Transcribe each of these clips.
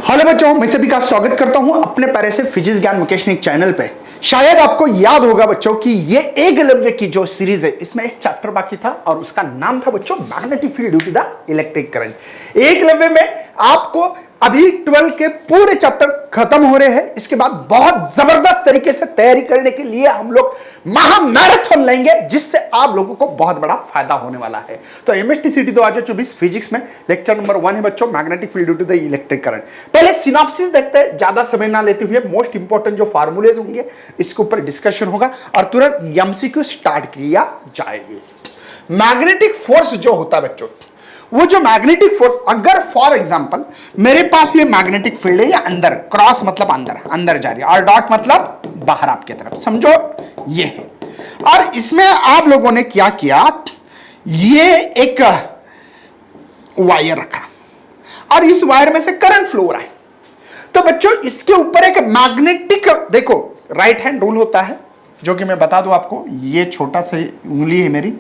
Hello बच्चों, मैं सभी का स्वागत करता हूं अपने प्यारे से फिजिक्स ज्ञान मुकेश ने चैनल पे। शायद आपको याद होगा बच्चों कि ये एकलव्य की जो सीरीज है इसमें एक चैप्टर बाकी था और उसका नाम था बच्चों magnetic field due to the electric current. Eklavya में आपको अभी 12 के पूरे चैप्टर खत्म हो रहे हैं। इसके बाद बहुत जबरदस्त तरीके से तैयारी करने के लिए हम लोग महा मैराथन लेंगे जिससे आप लोगों को बहुत बड़ा फायदा होने वाला है। तो एमएसटी सिटी 2024 फिजिक्स में लेक्चर नंबर 1 है बच्चों magnetic field due to the electric current. पहले सिनॉप्सिस देखते हैं, ज्यादा समय ना लेते हुए मोस्ट इंपॉर्टेंट जो फार्मूलेज होंगे इसके ऊपर डिस्कशन होगा और तुरंत एमसीक्यू स्टार्ट किया जाएगी। मैग्नेटिक फोर्स जो होता है बच्चों, वो जो मैग्नेटिक फोर्स, अगर फॉर एग्जांपल मेरे पास ये मैग्नेटिक फील्ड है, या अंदर, क्रॉस मतलब अंदर अंदर जा रही है और डॉट मतलब बाहर आपकी तरफ, समझो ये है। और इसमें आप लोगों ने क्या किया, ये एक वायर रखा और इस वायर में से करंट फ्लो हो रहा है। तो बच्चों इसके ऊपर एक मैग्नेटिक, देखो राइट हैंड रूल होता है जो कि मैं बता दूं आपको, ये छोटा सा उंगली है मेरी,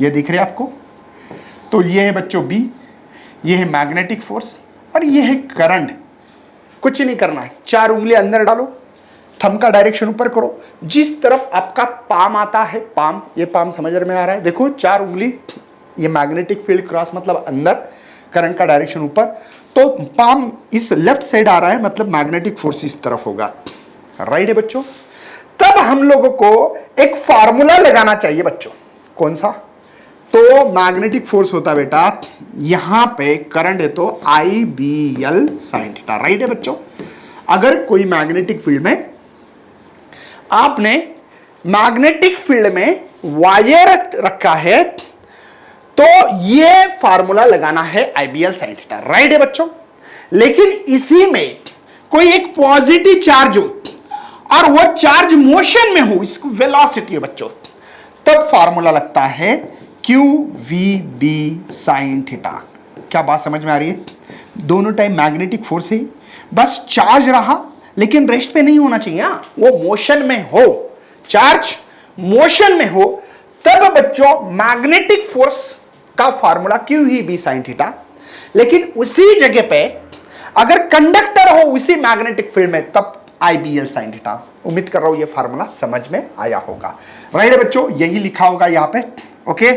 ये दिख रही है आपको। तो ये है बच्चों B, ये है मैग्नेटिक फोर्स और ये है करंट। कुछ नहीं करना है, 4 उंगली अंदर डालो, थंब का डायरेक्शन ऊपर करो, जिस तरफ आपका पाम आता है, पाम, ये पाम समझ में आ रहा है, देखो 4 उंगली, ये मैग्नेटिक फील्ड क्रॉस मतलब अंदर, करंट का डायरेक्शन ऊपर, तो पाम इस लेफ्ट साइड आ रहा है मतलब मैग्नेटिक फोर्स इस तरफ होगा, राइट है बच्चों। तब हम लोगों को एक फार्मूला लगाना चाहिए बच्चों, कौन सा? तो मैग्नेटिक फोर्स होता है बेटा, यहां पे करंट है तो IBL sin थीटा, राइट है बच्चों। अगर कोई मैग्नेटिक फील्ड में, आपने मैग्नेटिक फील्ड में वायर रखा है तो ये फार्मूला लगाना है IBL sin थीटा, राइट है बच्चों। लेकिन इसी में कोई एक पॉजिटिव चार्ज हो और वो चार्ज मोशन में हो, इसको वेलोसिटी है बच्चों, तब फार्मूला लगता है QVB sin थीटा। क्या बात समझ में आ रही है? दोनों टाइम मैग्नेटिक फोर्स है, बस चार्ज रहा लेकिन रेस्ट पे नहीं होना चाहिए, वो मोशन में हो, चार्ज मोशन में हो, तब बच्चों मैग्नेटिक फोर्स का फार्मूला QVB sin थीटा। लेकिन उसी जगह पे अगर कंडक्टर हो उसी मैग्नेटिक फील्ड में, तब IBL sin थीटा। उम्मीद कर रहा हूं ये फार्मूला समझ में आया होगा, राइट है बच्चों, यही लिखा होगा यहां पे, ओके।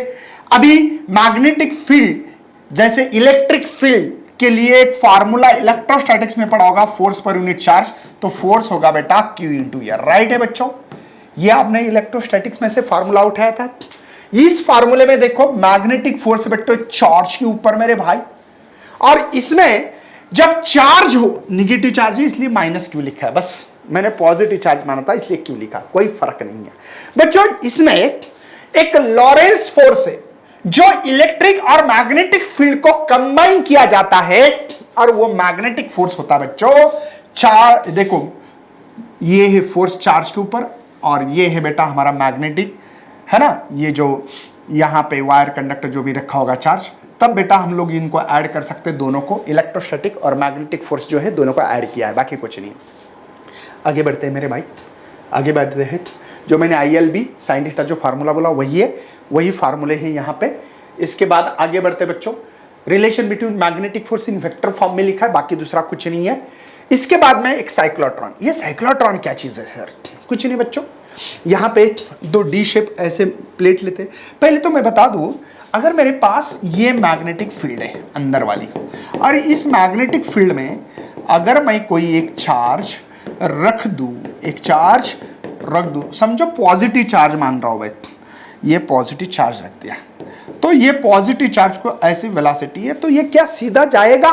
अभी मैग्नेटिक फील्ड जैसे इलेक्ट्रिक फील्ड के लिए एक फार्मूला इलेक्ट्रोस्टैटिक्स में पढ़ा होगा, फोर्स पर यूनिट चार्ज, तो फोर्स होगा बेटा Q इंटू E, राइट है बच्चों। ये आपने इलेक्ट्रोस्टैटिक्स में से फार्मूला उठाया था। इस फार्मूले में देखो मैग्नेटिक फोर्स बच्चों चार्ज के ऊपर मेरे भाई, और इसमें जब चार्ज हो, निगेटिव चार्ज है इसलिए माइनस Q लिखा है, बस मैंने पॉजिटिव चार्ज माना था इसलिए Q लिखा, कोई फर्क नहीं है बच्चों। इसमें एक लॉरेंस फोर्स है जो इलेक्ट्रिक और मैग्नेटिक फील्ड को कंबाइन किया जाता है, और वो मैग्नेटिक फोर्स होता है बच्चों चार्ज, देखो ये है फोर्स चार्ज के ऊपर और ये है बेटा हमारा मैग्नेटिक, है ना, ये जो यहां पे वायर कंडक्टर जो भी रखा होगा चार्ज, तब बेटा हम लोग इनको ऐड कर सकते हैं, दोनों को, इलेक्ट्रोस्टैटिक और मैग्नेटिक फोर्स जो है दोनों को ऐड किया है, बाकी कुछ नहीं। आगे बढ़ते हैं मेरे भाई, आगे बढ़ते हैं। जो मैंने ILB sin थीटा जो फार्मूला बोला वही है, वही फार्मूले हैं यहाँ पे। इसके बाद आगे बढ़ते बच्चों, relation between magnetic force in vector form में लिखा है, बाकी दूसरा कुछ नहीं है। इसके बाद में एक साइक्लोट्रॉन, ये साइक्लोट्रॉन क्या चीज है सर? कुछ नहीं बच्चों, यहाँ पे 2 D शेप ऐसे प्लेट लेते हैं। पहले तो मैं बता दूं, अगर मेरे पास ये मैग्नेटिक फील्ड है अंदर वाली, और इस मैग्नेटिक फील्ड में अगर मैं कोई एक चार्ज रख दूं, एक चार्ज रख दूं, समझो पॉजिटिव चार्ज मान रहा हूं भाई, ये पॉजिटिव चार्ज रख दिया, तो ये पॉजिटिव चार्ज को ऐसी वेलोसिटी है, तो ये क्या सीधा जाएगा?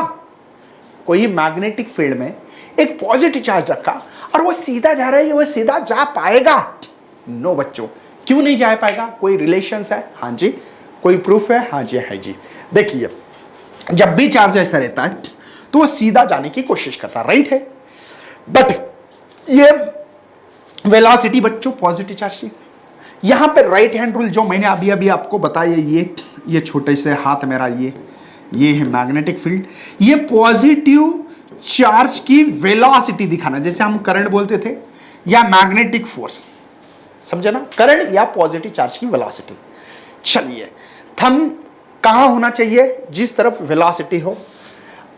कोई मैग्नेटिक फील्ड में एक पॉजिटिव चार्ज रखा और वो सीधा जा रहा है, वो सीधा जा पाएगा? नो बच्चों, क्यों नहीं जा पाएगा? कोई रिलेशंस है? हाँ जी। कोई प्रूफ है? हाँ जी, है जी। देखिए, जब भी चार्ज ऐसा रहता है तो वो सीधा जाने की कोशिश करता है, राइट है, बट ये वेलोसिटी बच्चों पॉजिटिव चार्ज की, यहां पे राइट हैंड रूल जो मैंने अभी अभी आपको बताया, ये छोटे से हाथ मेरा, ये है मैग्नेटिक फील्ड, ये पॉजिटिव चार्ज की वेलोसिटी दिखाना, जैसे हम करंट बोलते थे या मैग्नेटिक फोर्स, समझे ना, करंट या पॉजिटिव चार्ज की वेलोसिटी। चलिए, थंब कहां होना चाहिए? जिस तरफ वेलोसिटी हो।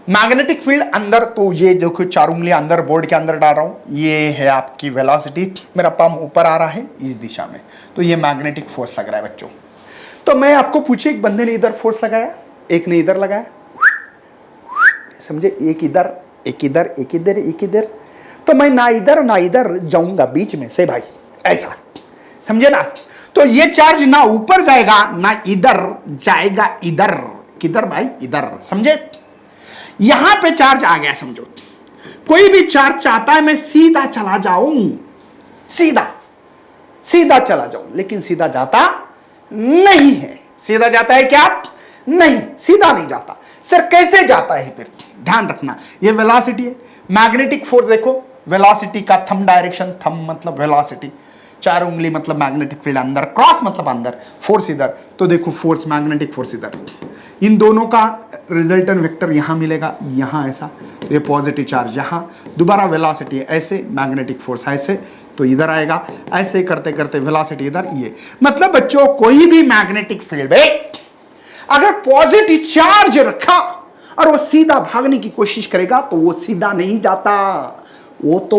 मैग्नेटिक फील्ड अंदर, तो ये देखो 4 उंगलियां अंदर बोर्ड के अंदर डाल रहा हूं, ये है आपकी वेलोसिटी, मेरा पाम ऊपर आ रहा है इस दिशा में, तो ये मैग्नेटिक फोर्स लग रहा है बच्चों। तो मैं आपको पूछे, एक बंदे ने इधर फोर्स लगाया, एक ने इधर लगाया, समझे, एक इधर एक इधर एक इधर एक इधर, तो मैं ना इधर जाऊंगा बीच में से भाई, ऐसा समझे ना। तो ये चार्ज ना ऊपर जाएगा ना इधर जाएगा, इधर किधर भाई, इधर, समझे। यहां पे चार्ज आ गया समझो, कोई भी चार्ज चाहता है मैं सीधा चला जाऊं, सीधा सीधा चला जाऊं, लेकिन सीधा जाता नहीं है। सीधा जाता है क्या? नहीं, सीधा नहीं जाता। सर कैसे जाता है फिर? ध्यान रखना, ये वेलोसिटी है, मैग्नेटिक फोर्स देखो, वेलोसिटी का थंब डायरेक्शन, थंब मतलब वेलोसिटी, 4 उंगली मतलब मैग्नेटिक फील्ड अंदर, क्रॉस मतलब अंदर, फोर्स इधर, तो देखो फोर्स मैग्नेटिक फोर्स इधर, इन दोनों का रिजल्टेंट वेक्टर यहां मिलेगा, यहां ऐसा, तो ये पॉजिटिव चार्ज यहां, दोबारा वेलोसिटी ऐसे, मैग्नेटिक फोर्स ऐसे, तो इधर आएगा, ऐसे करते करते वेलोसिटी इधर, ये मतलब बच्चों कोई भी मैग्नेटिक फील्ड में अगर पॉजिटिव चार्ज रखा और वो सीधा भागने की कोशिश करेगा तो वो सीधा नहीं जाता, वो तो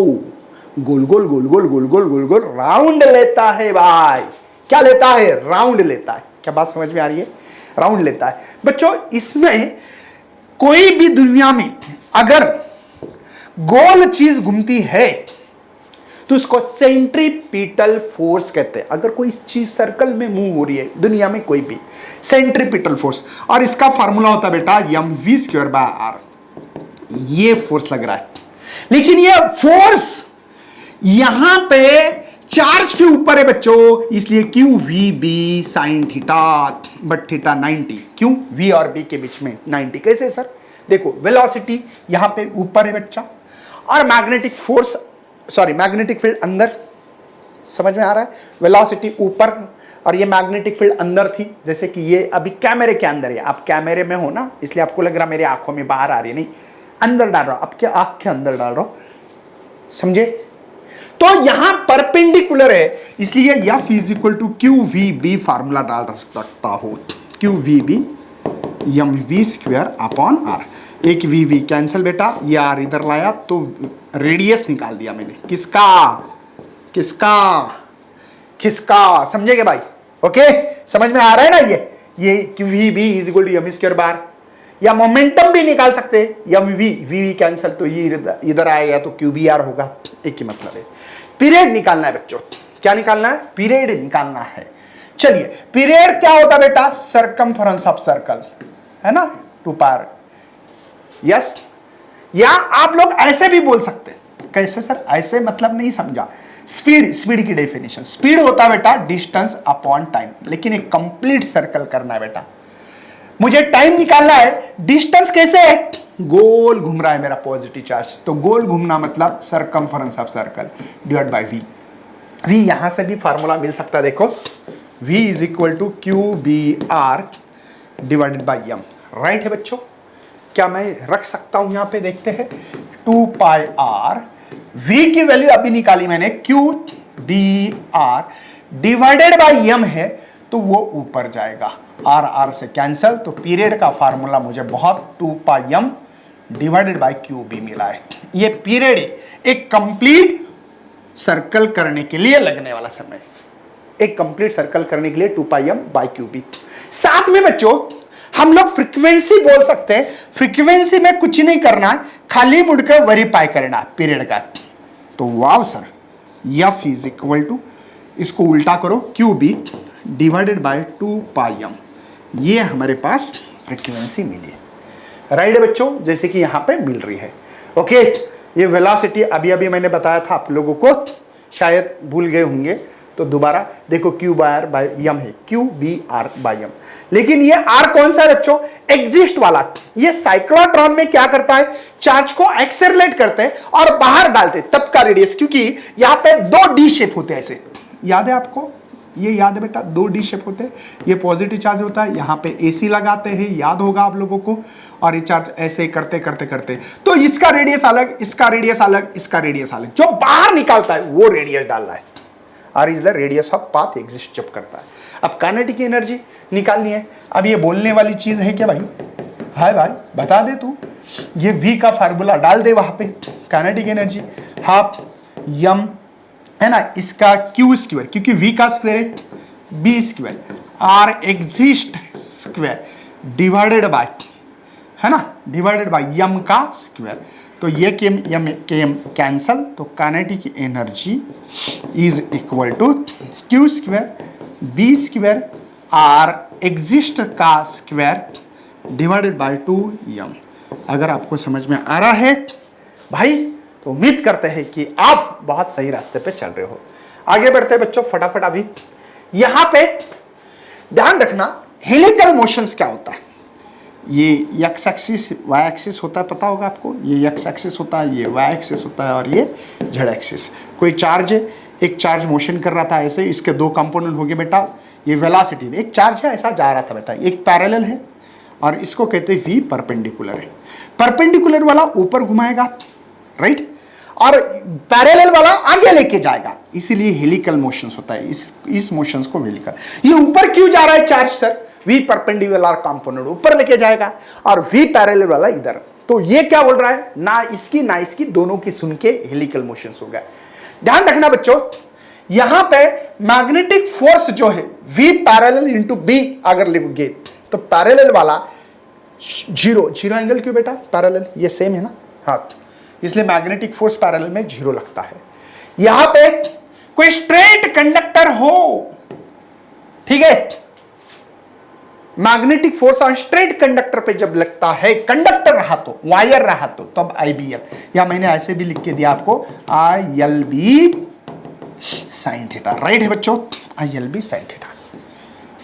गोल गोल गोल गोल गोल गोल गोल गोल राउंड लेता है भाई। क्या लेता है? राउंड लेता है। क्या बात समझ में आ रही है? राउंड लेता है बच्चों। इसमें कोई भी दुनिया में अगर गोल चीज घूमती है तो उसको सेंट्रीपिटल फोर्स कहते हैं। अगर कोई चीज सर्कल में मूव हो रही है दुनिया में कोई भी, सेंट्रीपिटल फोर्स, और इसका फार्मूला होता है बेटा mv²/r। ये फोर्स लग रहा है, लेकिन ये फोर्स यहां पे चार्ज के ऊपर है बच्चों, इसलिए Q V B sine theta, but theta 90, क्यों? वी और बी के बीच में 90। कैसे सर? देखो वेलोसिटी यहां पे ऊपर है बच्चा, और magnetic force, sorry magnetic field अंदर, समझ में आ रहा है? वेलोसिटी ऊपर और ये मैग्नेटिक फील्ड अंदर थी, जैसे कि ये अभी कैमरे के अंदर है, आप कैमरे में हो ना, इसलिए आपको लग रहा मेरी आंखों में बाहर आ रही है, नहीं, अंदर डाल रहा हूं, आपके आंख के अंदर डाल रहा हूं, समझे। तो यहां परपेंडिकुलर है, इसलिए F = QVB फार्मूला डाल सकता हो, QVB mv²/r। एक वी कैंसिल बेटा, ये आर इधर लाया तो रेडियस निकाल दिया मैंने, किसका किसका किसका, समझेगे भाई? ओके, समझ में आ रहा है ना? ये QVB = mv²/r, या मोमेंटम भी निकाल सकते हैं, वी कैंसिल, तो ये इधर आएगा तो QBR होगा, एक ही मतलब है। पीरियड निकालना है बच्चों, क्या निकालना है? पीरियड निकालना है। चलिए, पीरियड क्या होता है बेटा? सर्कमफरेंस ऑफ सर्कल, है ना, 2πr। यस, या आप लोग ऐसे भी बोल सकते हैं। कैसे सर? ऐसे मतलब नहीं समझा। स्पीड की डेफिनेशन, स्पीड होता है बेटा डिस्टेंस अपॉन टाइम, लेकिन एक कंप्लीट सर्कल करना है बेटा, मुझे टाइम निकालना है। डिस्टेंस कैसे है? गोल घूम रहा है मेरा पॉजिटिव चार्ज, तो गोल घूमना मतलब circumference of circle divide by V. V यहां से भी फार्मूला मिल सकता है, देखो V = QBR divided by m, right है बच्चों? क्या मैं रख सकता हूं? यहां पे देखते हैं, 2πr, V की वैल्यू अभी निकाली मैंने, QBR डिवाइडेड बाय m है, तो वो ऊपर जाएगा, R से कैंसल, तो पीरियड का फार्मूला मुझे बहुत 2πm डिवाइडेड बाय QB मिला है। ये पीरियड एक कंप्लीट सर्कल करने के लिए लगने वाला समय, एक कंप्लीट सर्कल करने के लिए 2πm बाय QB। साथ में बच्चों हम लोग फ्रीक्वेंसी बोल सकते हैं, फ्रीक्वेंसी में कुछ नहीं करना है, खाली मुड़कर वेरीफाई करना है पीरियड का। तो वाव सर, F = इसको उल्टा करो, QB डिवाइडेड बाय 2πm, ये हमारे पास फ्रीक्वेंसी मिली है, राइट है बच्चों, जैसे कि यहां पे मिल रही है। ओके, ये वेलोसिटी अभी मैंने बताया था आप लोगों को, शायद भूल गए होंगे, तो दोबारा देखो QBR/m है, QBR/m, लेकिन ये R कौन सा है बच्चों? एग्जिस्ट वाला। ये साइक्लोट्रॉन में क्या करता है? चार्ज को एक्सेलरेट करते हैं और बाहर डालते हैं, तब का रेडियस, क्योंकि यहां पे 2 डी शेप होते हैं, ऐसे याद है आपको? ये याद है बेटा, 2 डी शेप होते हैं, ये पॉजिटिव चार्ज होता है, यहाँ पे AC लगाते हैं, याद होगा आप लोगों को, और ये चार्ज ऐसे करते करते करते, तो इसका रेडियस अलग, इसका रेडियस अलग, इसका रेडियस अलग, जो बाहर निकालता है वो रेडियस डाल रहा है। R is the radius of path exist जब करता है। अब काइनेटिक एनर्जी निकालनी है, अब ये बोलने वाली चीज है क्या भाई? हाय भाई, बता दे तू, ये V का फार्मूला डाल दे वहां पे, काइनेटिक एनर्जी हाफ m है ना, इसका Q स्क्वायर, क्योंकि V का स्क्वायर है B square, R exist square divided by, है ना, डिवाइडेड बाय m का स्क्वायर। तो ये km कैंसल, तो kinetic energy is equal to Q square B square R exist का स्क्वायर डिवाइडेड बाय 2m। अगर आपको समझ में आ रहा है भाई तो उम्मीद करते हैं कि आप बहुत सही रास्ते पे चल रहे हो। आगे बढ़ते हैं बच्चों फटाफट। अभी यहां पे ध्यान रखना हेलिकल मोशंस क्या होता है। ये एक्स एक्सिस वाई एक्सिस होता है, पता होगा आपको, ये एक्स एक्सिस होता है, ये वाई एक्सिस होता है और ये जेड एक्सिस। कोई चार्ज है, एक चार्ज मोशन कर रहा था ऐसे, इसके दो कंपोनेंट हो गए बेटा, ये वेलोसिटी, एक चार्ज है ऐसा जा रहा था बेटा, एक पैरेलल है और इसको कहते हैं v परपेंडिकुलर है। परपेंडिकुलर वाला ऊपर घुमाएगा, राइट, और पैरेलल वाला आगे लेके जाएगा, इसीलिए हेलिकल मोशंस होता है। इस मोशंस को हेलिकल। ये ऊपर क्यों जा रहा है charge sir? v perpendicular component ऊपर लेके जाएगा और v पैरेलल वाला इधर। तो ये क्या बोल रहा है, ना इसकी दोनों की सुन के हेलिकल मोशंस हो गए। ध्यान रखना बच्चों, यहां पे मैग्नेटिक फोर्स जो है v पैरेलल इंटू b अगर लिखोगे तो पैरेलल वाला जीरो एंगल क्यों बेटा, पैरेलल ये सेम है ना, हाँ, इसलिए मैग्नेटिक फोर्स पैरेलल में जीरो लगता है। यहां पे कोई स्ट्रेट कंडक्टर हो, ठीक है, magnetic force on straight conductor पे जब लगता है, कंडक्टर रहा तो, वायर रहा तो, तब IBL, या मैंने ऐसे भी लिख के दिया आपको ILB साइन थीटा, राइट है बच्चों, ILB साइन थीटा।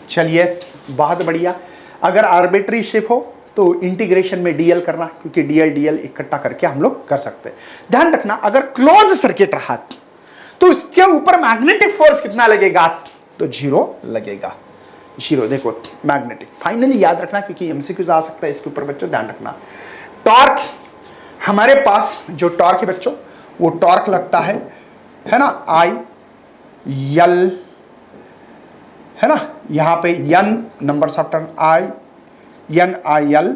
चलिए बहुत बढ़िया। अगर आर्बिट्री शेप हो तो इंटीग्रेशन में डीएल करना, क्योंकि डीएल इकट्ठा करके हम लोग कर सकते हैं। ध्यान रखना अगर क्लोज सर्किट रहा तो इसके ऊपर मैग्नेटिक फोर्स कितना लगेगा, तो जीरो लगेगा, जीरो। देखो मैग्नेटिक, फाइनली याद रखना क्योंकि एमसीक्यूज आ सकता है इसके ऊपर बच्चों, ध्यान रखना। टॉर्क, हमारे पास जो टॉर्क है बच्चों वो टॉर्क लगता है ना, IL, है ना, यहां पे n numbers of turn IL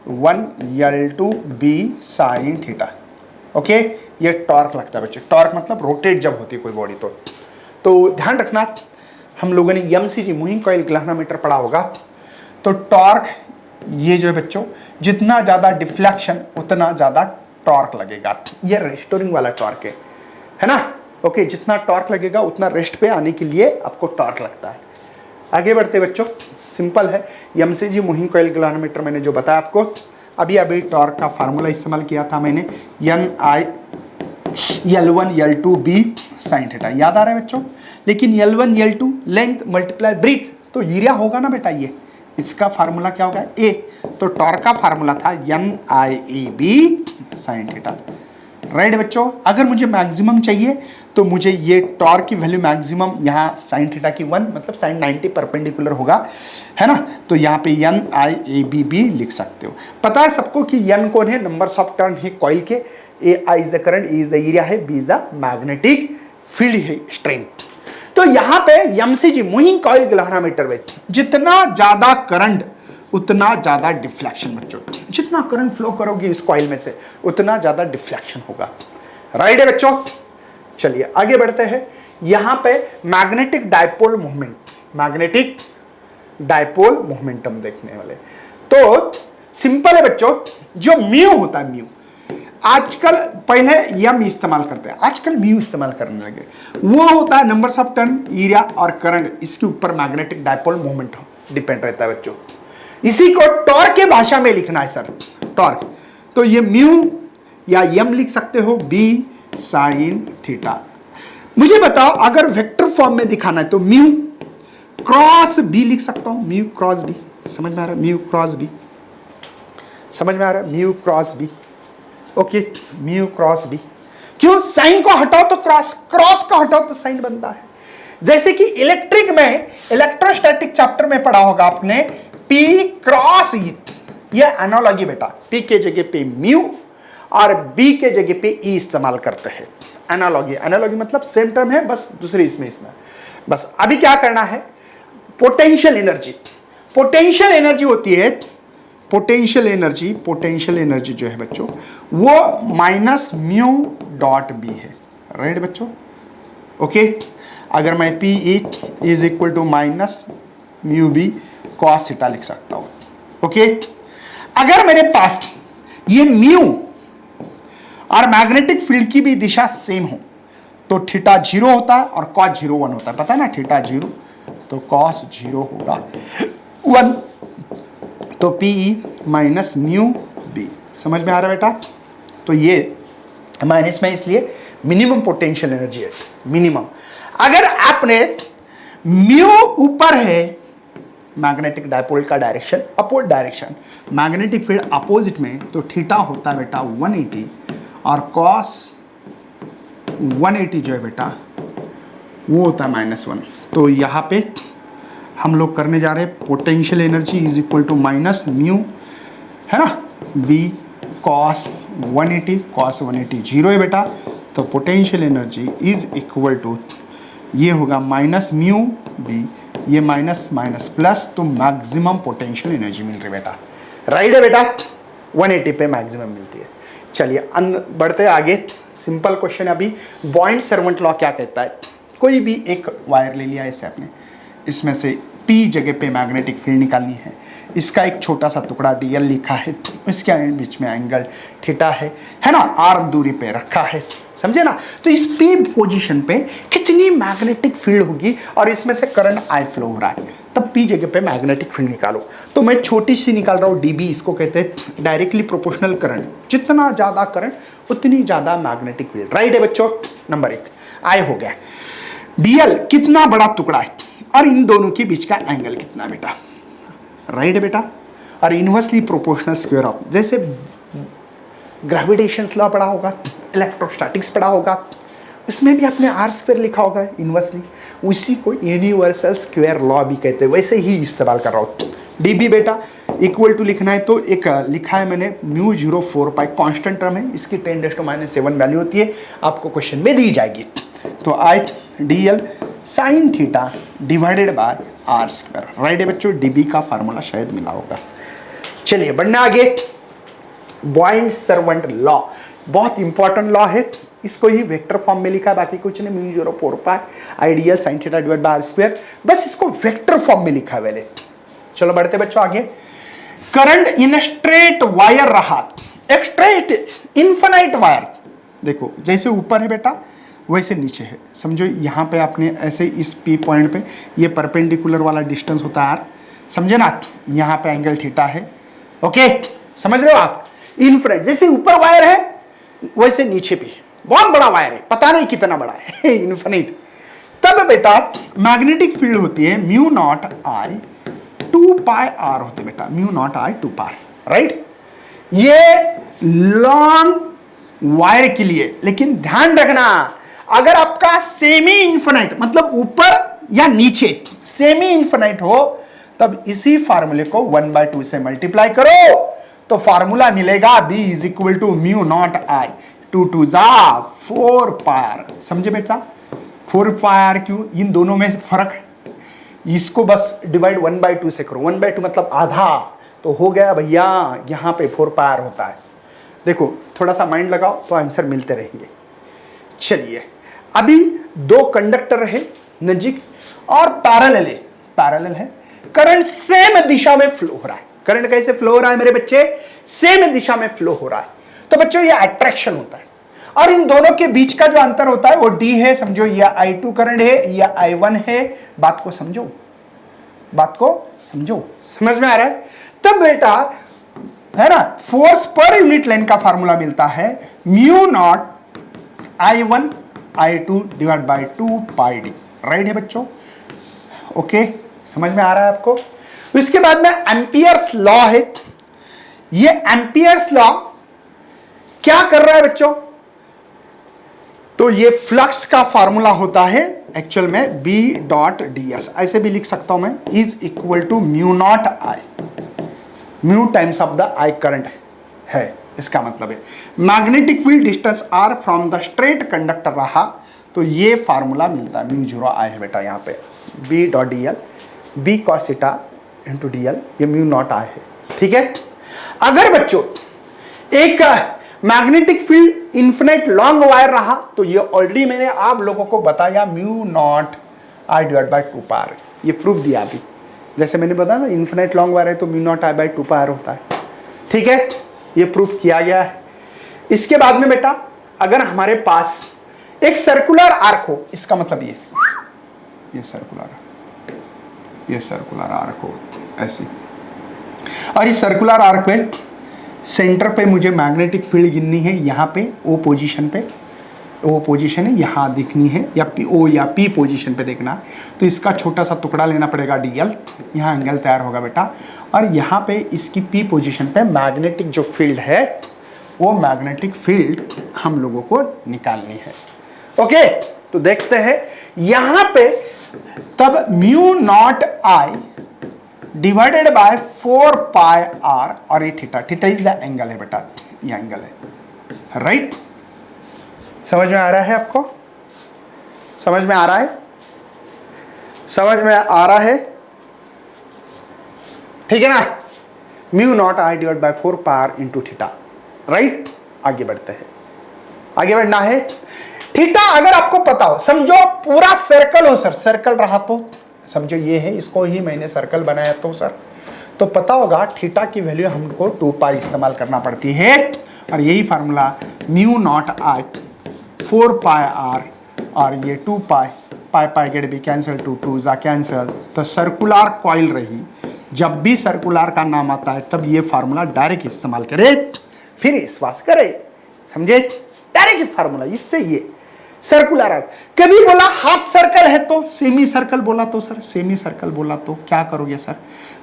1 L2 B sine theta, okay, ये टॉर्क लगता है बच्चे। टॉर्क मतलब रोटेट जब होती है कोई बॉडी तो ध्यान रखना, हम लोगों ने MCG मूविंग कॉइल गैल्वेनोमीटर पढ़ा होगा। तो टॉर्क ये जो है बच्चों, जितना ज्यादा डिफ्लेक्शन उतना ज्यादा टॉर्क लगेगा। ये रेस्टोरिंग वाला टॉर्क है ना, ओके, जितना टॉर्क लगेगा उतना रेस्ट पे आने के लिए आपको टॉर्क लगता है। आगे बढ़ते बच्चों, सिंपल है, MCG मूविंग कॉइल गैल्वेनोमीटर मैंने जो बताया आपको, अभी टॉर्क का फार्मूला इस्तेमाल किया था मैंने, L1 L2 B sine theta, याद आ रहा है बच्चों। लेकिन L1 L2 length multiply breadth, तो एरिया होगा ना बेटा, ये इसका फार्मूला क्या होगा, A, तो टॉर्क का फार्मूला था NIAB साइन थीटा, राइट बच्चों। अगर मुझे मैक्सिमम चाहिए तो मुझे ये टॉर्क की वैल्यू मैक्सिमम यहाँ साइन थीटा की 1 मतलब साइन 90 परपेंडिकुलर होगा, है ना, तो यहाँ पे NIAB भी लिख सकते हो। पता है सबको कि N कौन है, नंबर्स ऑफ टर्न है कॉइल के, I is the current, E is the area है, B is the magnetic field है, स्ट्रेंथ। तो यहाँ पे MCG मूविंग कॉइल गैल्वेनोमीटर में जितना ज्यादा करंट उतना ज्यादा डिफ्लेक्शन बच्चों, जितना करंट फ्लो करोगे इस कॉइल में से उतना ज्यादा डिफ्लेक्शन होगा, राइट है बच्चों। चलिए आगे बढ़ते हैं। यहां पे magnetic dipole movement, magnetic dipole momentum देखने वाले, तो सिंपल है बच्चों, जो म्यू होता है, म्यू आजकल, पहले यम इस्तेमाल करते हैं, आजकल म्यू इस्तेमाल करने लगे, वो होता है नंबर्स ऑफ टर्न, एरिया और करंट, इसके ऊपर मैग्नेटिक डायपोल मोमेंट डिपेंड रहता है बच्चों। इसी को टॉर्क के भाषा में लिखना है सर, टॉर्क, तो ये म्यू या यम लिख सकते हो, B साइन थीटा। मुझे बताओ अगर वेक्टर फॉर्म में दिखाना है तो म्यू क्रॉस B लिख सकता हूं, म्यू क्रॉस B, समझ में आ रहा है, म्यू क्रॉस B, समझ में आ रहा है, mu cross B, okay, mu cross B। क्यों, साइन को हटाओ तो क्रॉस, क्रॉस को हटाओ तो साइन बनता है। जैसे कि इलेक्ट्रिक में, इलेक्ट्रोस्टैटिक चैप्टर में पढ़ा होगा आपने, P क्रॉस E, ये एनालॉजी बेटा, P के जगह पे म्यू और B के जगह पे E इस्तेमाल करते हैं, एनालॉजी। एनालॉजी मतलब सेम टर्म है, बस दूसरी इसमें बस। अभी क्या करना है, पोटेंशियल एनर्जी, पोटेंशियल एनर्जी होती है पोटेंशियल एनर्जी जो है बच्चों वो माइनस म्यू डॉट बी है, राइट बच्चों। ओके, अगर मैं P is equal to minus mu B cos theta लिख सकता हूं। ओके, अगर मेरे पास ये म्यू और मैग्नेटिक फील्ड की भी दिशा सेम हो तो थीटा 0 होता है और कॉस 0 1 होता है, पता है ना, थीटा 0 तो कॉस 0 होगा 1, तो पी माइनस म्यू बी। समझ में आ रहा है बेटा? तो ये माइनस में इसलिए मिनिमम पोटेंशियल एनर्जी है, मिनिमम। अगर आपने म्यू ऊपर है, मैग्नेटिक डायपोल का direction upward direction, magnetic field opposite में, तो थीटा होता है बेटा 180 और कॉस 180 जो है बेटा वो होता है -1। तो यहाँ पे हम लोग करने जा रहे हैं potential energy is equal to minus mu, है ना, बी कॉस 180 जीरो है बेटा, तो potential energy is equal to ये होगा माइनस म्यू बी, ये माइनस माइनस प्लस, तो मैक्सिमम पोटेंशियल एनर्जी मिल रही है बेटा, राइट है बेटा, 180 पे मैक्सिमम मिलती है। चलिए बढ़ते आगे, सिंपल क्वेश्चन है अभी। बॉइंड सर्वेंट लॉ क्या कहता है? कोई भी एक वायर ले लिया ऐसे आपने, इसमें से P जगह पे मैग्नेटिक फील्ड निकालनी है, इसका एक छोटा सा टुकड़ा dl लिखा है, इसके बीच में एंगल थीटा है ना, r दूरी पे रखा है, समझे ना। तो इस P पोजीशन पे कितनी मैग्नेटिक फील्ड होगी और इसमें से करंट I फ्लो हो रहा है, तब P जगह पे मैग्नेटिक फील्ड निकालो। तो मैं छोटी सी निकाल रहा हूँ dB, इसको कहते हैं डायरेक्टली प्रोपोर्शनल करंट, जितना ज्यादा करंट उतनी ज्यादा मैग्नेटिक फील्ड, राइट है बच्चों। नंबर 1 I हो गया। dl कितना बड़ा टुकड़ा है और इन दोनों के बीच का एंगल कितना है बेटा, राइट है बेटा। और इनवर्सली प्रोपोर्शनल स्क्वायर ऑफ, जैसे ग्रेविटेशन लॉ पढ़ा होगा, इलेक्ट्रोस्टैटिक्स पढ़ा होगा, उसमें भी आपने आर स्क्वायर लिखा होगा इनवर्सली, उसी को यूनिवर्सल स्क्वायर लॉ भी कहते हैं, वैसे ही इस्तेमाल कर रहा हूँ। डीबी बेटा इक्वल टू लिखना है तो एक लिखा है मैंने म्यू 0.4 पाई, कॉन्स्टेंट टर्म है, इसकी 10⁻⁷ वैल्यू होती है, आपको क्वेश्चन में दी जाएगी। तो I D L sine theta divided by R square, right है बच्चों। डीबी का फार्मूला शायद मिला होगा। चलिए बढ़ना आगे। बॉइंड सर्वेंट लॉ बहुत इंपॉर्टेंट लॉ है, इसको ही वेक्टर फॉर्म में लिखा है, बाकी कुछ नहीं, mu 0.4 pi I D L sine theta divide by R square, बस इसको वेक्टर फॉर्म में लिखा है पहले। चलो बढ़ते बच्चों आगे। करंट इन स्ट्रेट वायर रहा, एक स्ट्रेट इनफिनाइट वायर, देखो जैसे ऊपर है बेटा वैसे नीचे है, समझो यहाँ पे आपने ऐसे इस पी पॉइंट पे ये परपेंडिकुलर वाला डिस्टेंस होता है, समझे ना, यहाँ पे एंगल थीटा है, ओके, समझ रहे हो आप। इनफिनाइट, जैसे ऊपर वायर है वैसे नीचे भी बहुत बड़ा वायर है, पता नहीं कितना बड़ा है इनफिनिट। तब बेटा मैग्नेटिक फील्ड होती है mu naught I 2 pi R होते बेटा, mu naught I 2 pi, right. ये लॉन्ग वायर के लिए, लेकिन ध्यान रखना अगर आपका सेमी इन्फिनाइट मतलब ऊपर या नीचे सेमी इन्फिनाइट हो तब इसी फार्मूले को 1/2 से मल्टीप्लाई करो तो फार्मूला मिलेगा B is equal to mu naught I 2 2 जा 4 पायर, समझे बेटा। 4 पायर क्यों, इन दोनों में फर्क, इसको बस डिवाइड 1/2 से करो, 1/2 मतलब आधा, तो हो गया भैया, यहाँ पे 4 पायर होता है। देखो थोड़ा सा माइंड लगाओ तो आंसर मिलते रहेंगे। चलिए अभी दो कंडक्टर है नजीक और पैरेलल है, करंट सेम दिशा में फ्लो हो रहा है। करंट कैसे फ्लो हो रहा है मेरे बच्चे, सेम दिशा में फ्लो हो रहा है, तो बच्चों ये अट्रैक्शन होता है। और इन दोनों के बीच का जो अंतर होता है वो D है, समझो, या I2 करंट है या I1 है, बात को समझो, समझ में आ रहा है। तब बेटा है ना, फोर्स पर यूनिट लेंथ का फार्मूला मिलता है mu not I1 I2 divide by 2 pi D, right है बच्चों, ओके, समझ में आ रहा है आपको। इसके बाद में एम्पियर्स लॉ है। ये एम्पियर्स लॉ क्या कर रहा है बच्चों, तो ये फ्लक्स का फार्मूला होता है एक्चुअल में B डॉट ds, ऐसे भी लिख सकता हूं मैं, is equal to mu naught I, mu times of the I current है, इसका मतलब है magnetic field distance r from the straight conductor रहा तो ये फार्मूला मिलता है म्यू 0 आई है बेटा, यहाँ पे B dot dl, B cos theta into dl, ये म्यू नॉट आई है, ठीक है। अगर बच्चों एक magnetic field infinite long wire रहा तो ये ऑलरेडी मैंने आप लोगों को बताया mu naught I divide by 2 पार, ये प्रूफ दिया अभी। जैसे मैंने बताया ना इन्फिनिट लॉन्ग वायर है तो म्यू नॉट आई बाय 2 पार होता है, ठीक है, ये प्रूफ किया गया है। इसके बाद में बेटा अगर हमारे पास एक सर्कुलर आर्क हो, इसका मतलब ये सर्कुलर आर्क हो ऐसी, और इस सर्कुलर आर्क पे सेंटर पे मुझे मैग्नेटिक फील्ड गिननी है, यहाँ पे ओ पोजीशन पे, ओ पोजीशन है यहाँ दिखनी है, या पी ओ या पी पोजीशन पे देखना। तो इसका छोटा सा टुकड़ा लेना पड़ेगा डीएल, यहाँ एंगल तैयार होगा बेटा, और यहाँ पे इसकी पी पोजीशन पे मैग्नेटिक जो फील्ड है वो मैग्नेटिक फील्ड हम लोगों को निकालनी है। ओके, तो देखते हैं यहाँ पे तब mu naught I divided by 4 pi R, और ये theta, theta is the angle है बेटा, ये एंगल है, राइट। समझ में आ रहा है आपको? समझ में आ रहा है? समझ में आ रहा है, ठीक है ना। Mu naught I divide bye 4 power into theta, right. आगे बढ़ते हैं, आगे बढ़ना है। थीटा अगर आपको पता हो, समझो पूरा सर्कल हो सर, सर्कल रहा तो समझो ये है, इसको ही मैंने सर्कल बनाया तो सर, तो पता होगा थीटा की वैल्यू हमको 2 पाई इस्तेमाल करना पड़ती है, और यही formula mu naught I 4 pi R, और ये 2 पाई, पाई पाई गेट भी कैंसिल, 2 2 जा कैंसिल, तो सर्कुलर कॉइल रही। जब भी सर्कुलर का नाम आता है तब ये फार्मूला डायरेक्ट इस्तेमाल करे, फिर विश्वास करे, समझे, डायरेक्ट फार्मूला, इससे ये सर्कुलर आर्क। कभी बोला हाफ सर्कल है तो, सेमी सर्कल बोला तो सर, सेमी सर्कल बोला तो क्या करोगे सर,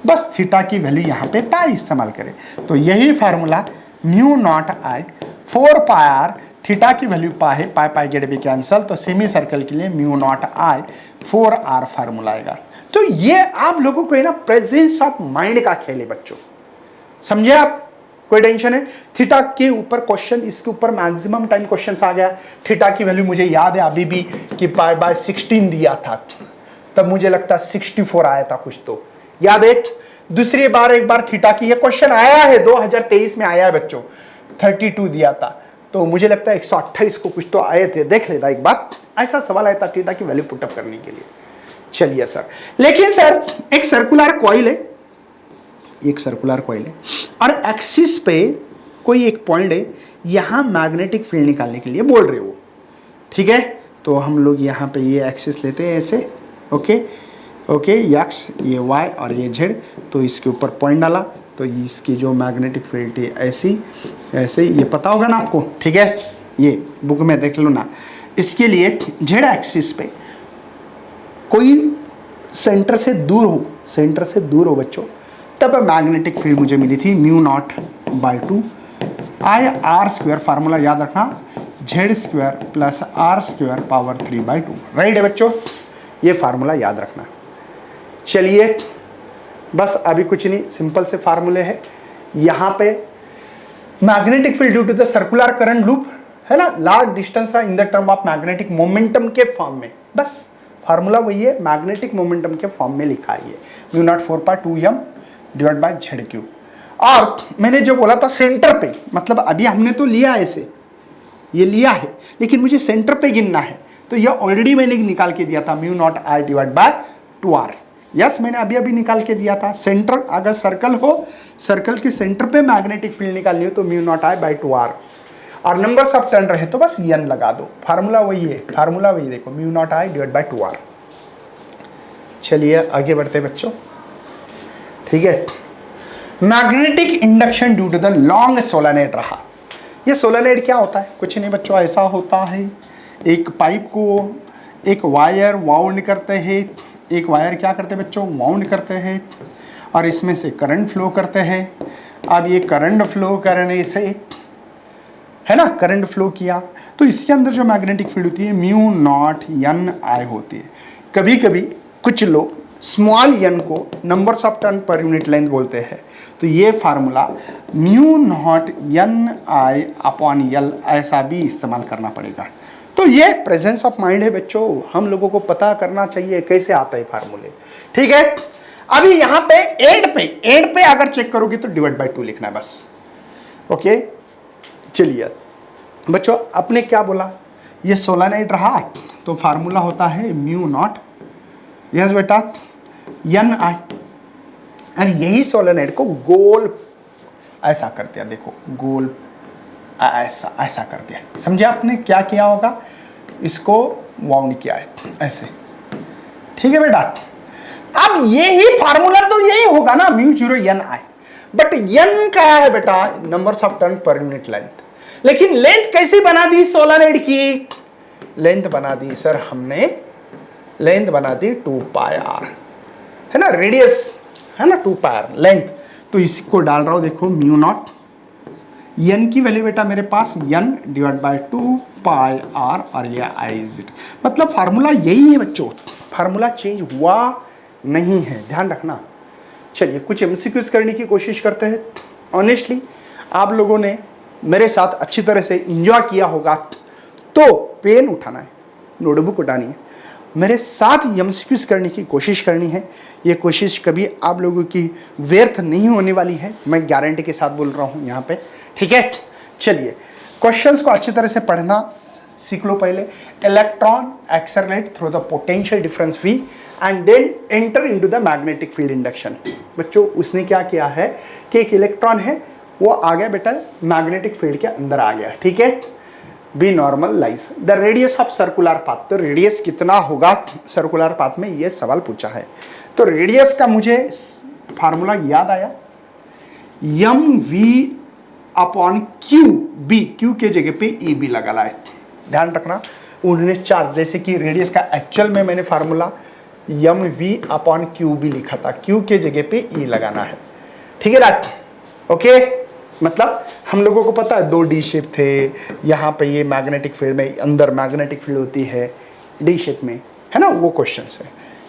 बस थीटा की वैल्यू यहाँ पे पाई इस्तेमाल करें। तो यही formula mu naught I 4 pi R, theta की वैल्यू पाई है, पाई पाई गेट भी कैंसल, तो सेमी सर्कल के लिए mu naught I 4 R formula आएगा। तो ये आप लोगों को है ना प्रेजेंस ऑफ माइंड का खेल है बच्चों, समझे आप, कोई टेंशन है। थीटा के ऊपर क्वेश्चन, इसके ऊपर मैक्सिमम टाइम क्वेश्चन आ गया। थीटा की वैल्यू मुझे याद है अभी भी कि पाई बाय 16 दिया था, तब मुझे लगता 64 आया था कुछ, तो याद है। दूसरी बार एक बार थीटा की ये क्वेश्चन आया है, 2023 में आया है बच्चों, 32 दिया था, तो मुझे लगता है 128 को कुछ तो आए थे, देख लेना एक बार, ऐसा सवाल आया था थीटा की वैल्यू पुटअप करने के लिए। चलिए सर, लेकिन सर एक सर्कुलर कॉइल है, एक सर्कुलर कॉइल है, और एक्सिस पे कोई एक पॉइंट है, यहां मैग्नेटिक फील्ड निकालने के लिए बोल रहे हो, ठीक है। तो हम लोग यहाँ पे ये एक्सिस लेते हैं ऐसे, ओके ओके, एक्स ये वाई और ये जेड, तो इसके ऊपर पॉइंट डाला, तो इसकी जो मैग्नेटिक फील्ड है ऐसी ऐसे, ये पता होगा ना आपको, ठीक है, ये बुक में देख लो ना। इसके लिए जेड एक्सिस पे कोई सेंटर से दूर हो, सेंटर से दूर हो बच्चों, तब मैग्नेटिक फील्ड मुझे मिली थी mu naught by 2 I R square, formula याद रखना, Z square plus R square power 3/2, right है बच्चों, ये फार्मूला याद रखना। चलिए बस अभी कुछ नहीं, सिंपल से फार्मूले है। यहाँ पे magnetic field due to the circular current loop है ना, large distance in the term of magnetic momentum के फॉर्म में, बस फार्मूला वही है, मैग्नेटिक मोमेंटम के फॉर्म में लिखा है, mu not 4/2m divide by Z cube. और मैंने जो बोला था सेंटर पे, मतलब अभी हमने तो लिया ऐसे, ये लिया है, लेकिन मुझे सेंटर पे गिनना है, तो ये ऑलरेडी मैंने निकाल के दिया था mu naught I divide by 2r, yes मैंने अभी अभी निकाल के दिया था। सेंटर अगर सर्कल हो, सर्कल के सेंटर पे मैग्नेटिक फील्ड निकालनी हो तो म्यू नॉट आई बाय 2r, और नंबर्स ऑफ टर्न रहे तो बस n लगा दो, फार्मूला वही है, फार्मूला वही देखो, mu naught I divide by 2r। चलिए आगे बढ़ते बच्चों, ठीक है। Magnetic induction due to the long solenoid रहा। ये सोलेनोइड क्या होता है, कुछ नहीं बच्चों, ऐसा होता है, एक पाइप को एक वायर वाउंड करते हैं, एक वायर क्या करते हैं बच्चों, वाउंड करते हैं, और इसमें से करंट फ्लो करते हैं। अब ये करंट फ्लो करने से, है ना, करंट फ्लो किया तो इसके अंदर जो मैग्नेटिक फील्ड होती है म्यू नॉट एन आई होती है। कभी कभी कुछ लोग स्मॉल एन को numbers of turn per unit length बोलते हैं, तो ये फार्मूला म्यू नॉट एन आई अपॉन एल ऐसा भी इस्तेमाल करना पड़ेगा। तो ये प्रेजेंस ऑफ माइंड है बच्चों, हम लोगों को पता करना चाहिए कैसे आता है फार्मूले, ठीक है। अभी यहां पे एंड पे अगर चेक करोगे तो डिवाइड बाय 2 लिखना है बस। ओके चलिए बच्चों, आपने क्या बोला, ये सोलेनोइड रहा तो फार्मूला होता है म्यू नॉट, यस बेटा, एन आई। और यही सोलेनोइड को गोल ऐसा कर दिया, देखो गोल ऐसा ऐसा कर दिया, समझे आपने क्या किया होगा, इसको वाउंड किया है ऐसे, ठीक है बेटा। अब यही फार्मूला तो यही होगा ना, mu 0 N I, but N क्या है बेटा, numbers of turn per unit length. लेकिन लेंथ कैसी बना दी सोलेनोइड की, लेंथ बना दी सर हमने, लेंथ बना दी 2 पाई आर, है ना, रेडियस है ना 2 पाई आर लेंथ। तो इसको डाल रहा हूं, देखो म्यू नॉट, एन की वैल्यू बेटा मेरे पास N divide by 2 pi R और ये आई इज इट। मतलब फार्मूला यही है बच्चों, फार्मूला चेंज हुआ नहीं है, ध्यान रखना। चलिए कुछ एमसीक्यूज करने की कोशिश करते हैं। ऑनेस्टली आप लोगों ने मेरे साथ अच्छी तरह से एंजॉय किया होगा, तो पेन उठाना है, नोटबुक उठानी है, मेरे साथ एमसीक्यूज करने की कोशिश करनी है। ये कोशिश कभी आप लोगों की व्यर्थ नहीं होने वाली है, मैं गारंटी के साथ बोल रहा हूँ यहाँ पे, ठीक है। चलिए क्वेश्चंस को अच्छी तरह से पढ़ना सीख लो पहले। Electron accelerate through the potential difference V and then enter into the magnetic field induction. बच्चों उसने क्या किया है कि एक इलेक्ट्रॉन है वो आ गया बेटा मैग्नेटिक फील्ड के अंदर आ गया, ठीक है। B normalise the radius of circular path, तो रेडियस कितना होगा सर्कुलर पाथ में, ये सवाल पूछा है। तो रेडियस का मुझे फार्मूला याद आया, M V upon Q B, Q के जगह पे ई बी लगा है, ध्यान रखना। उन्होंने चार्ज, जैसे कि रेडियस का एक्चुअल में मैंने formula M V upon Q B लिखा था, क्यू के जगह पे ई लगाना है, ठीक है रात, ओके। मतलब हम लोगों को पता है 2 डी शेप थे, यहाँ पे ये मैग्नेटिक फील्ड में अंदर मैग्नेटिक फील्ड होती है डी शेप में, है ना, वो क्वेश्चन है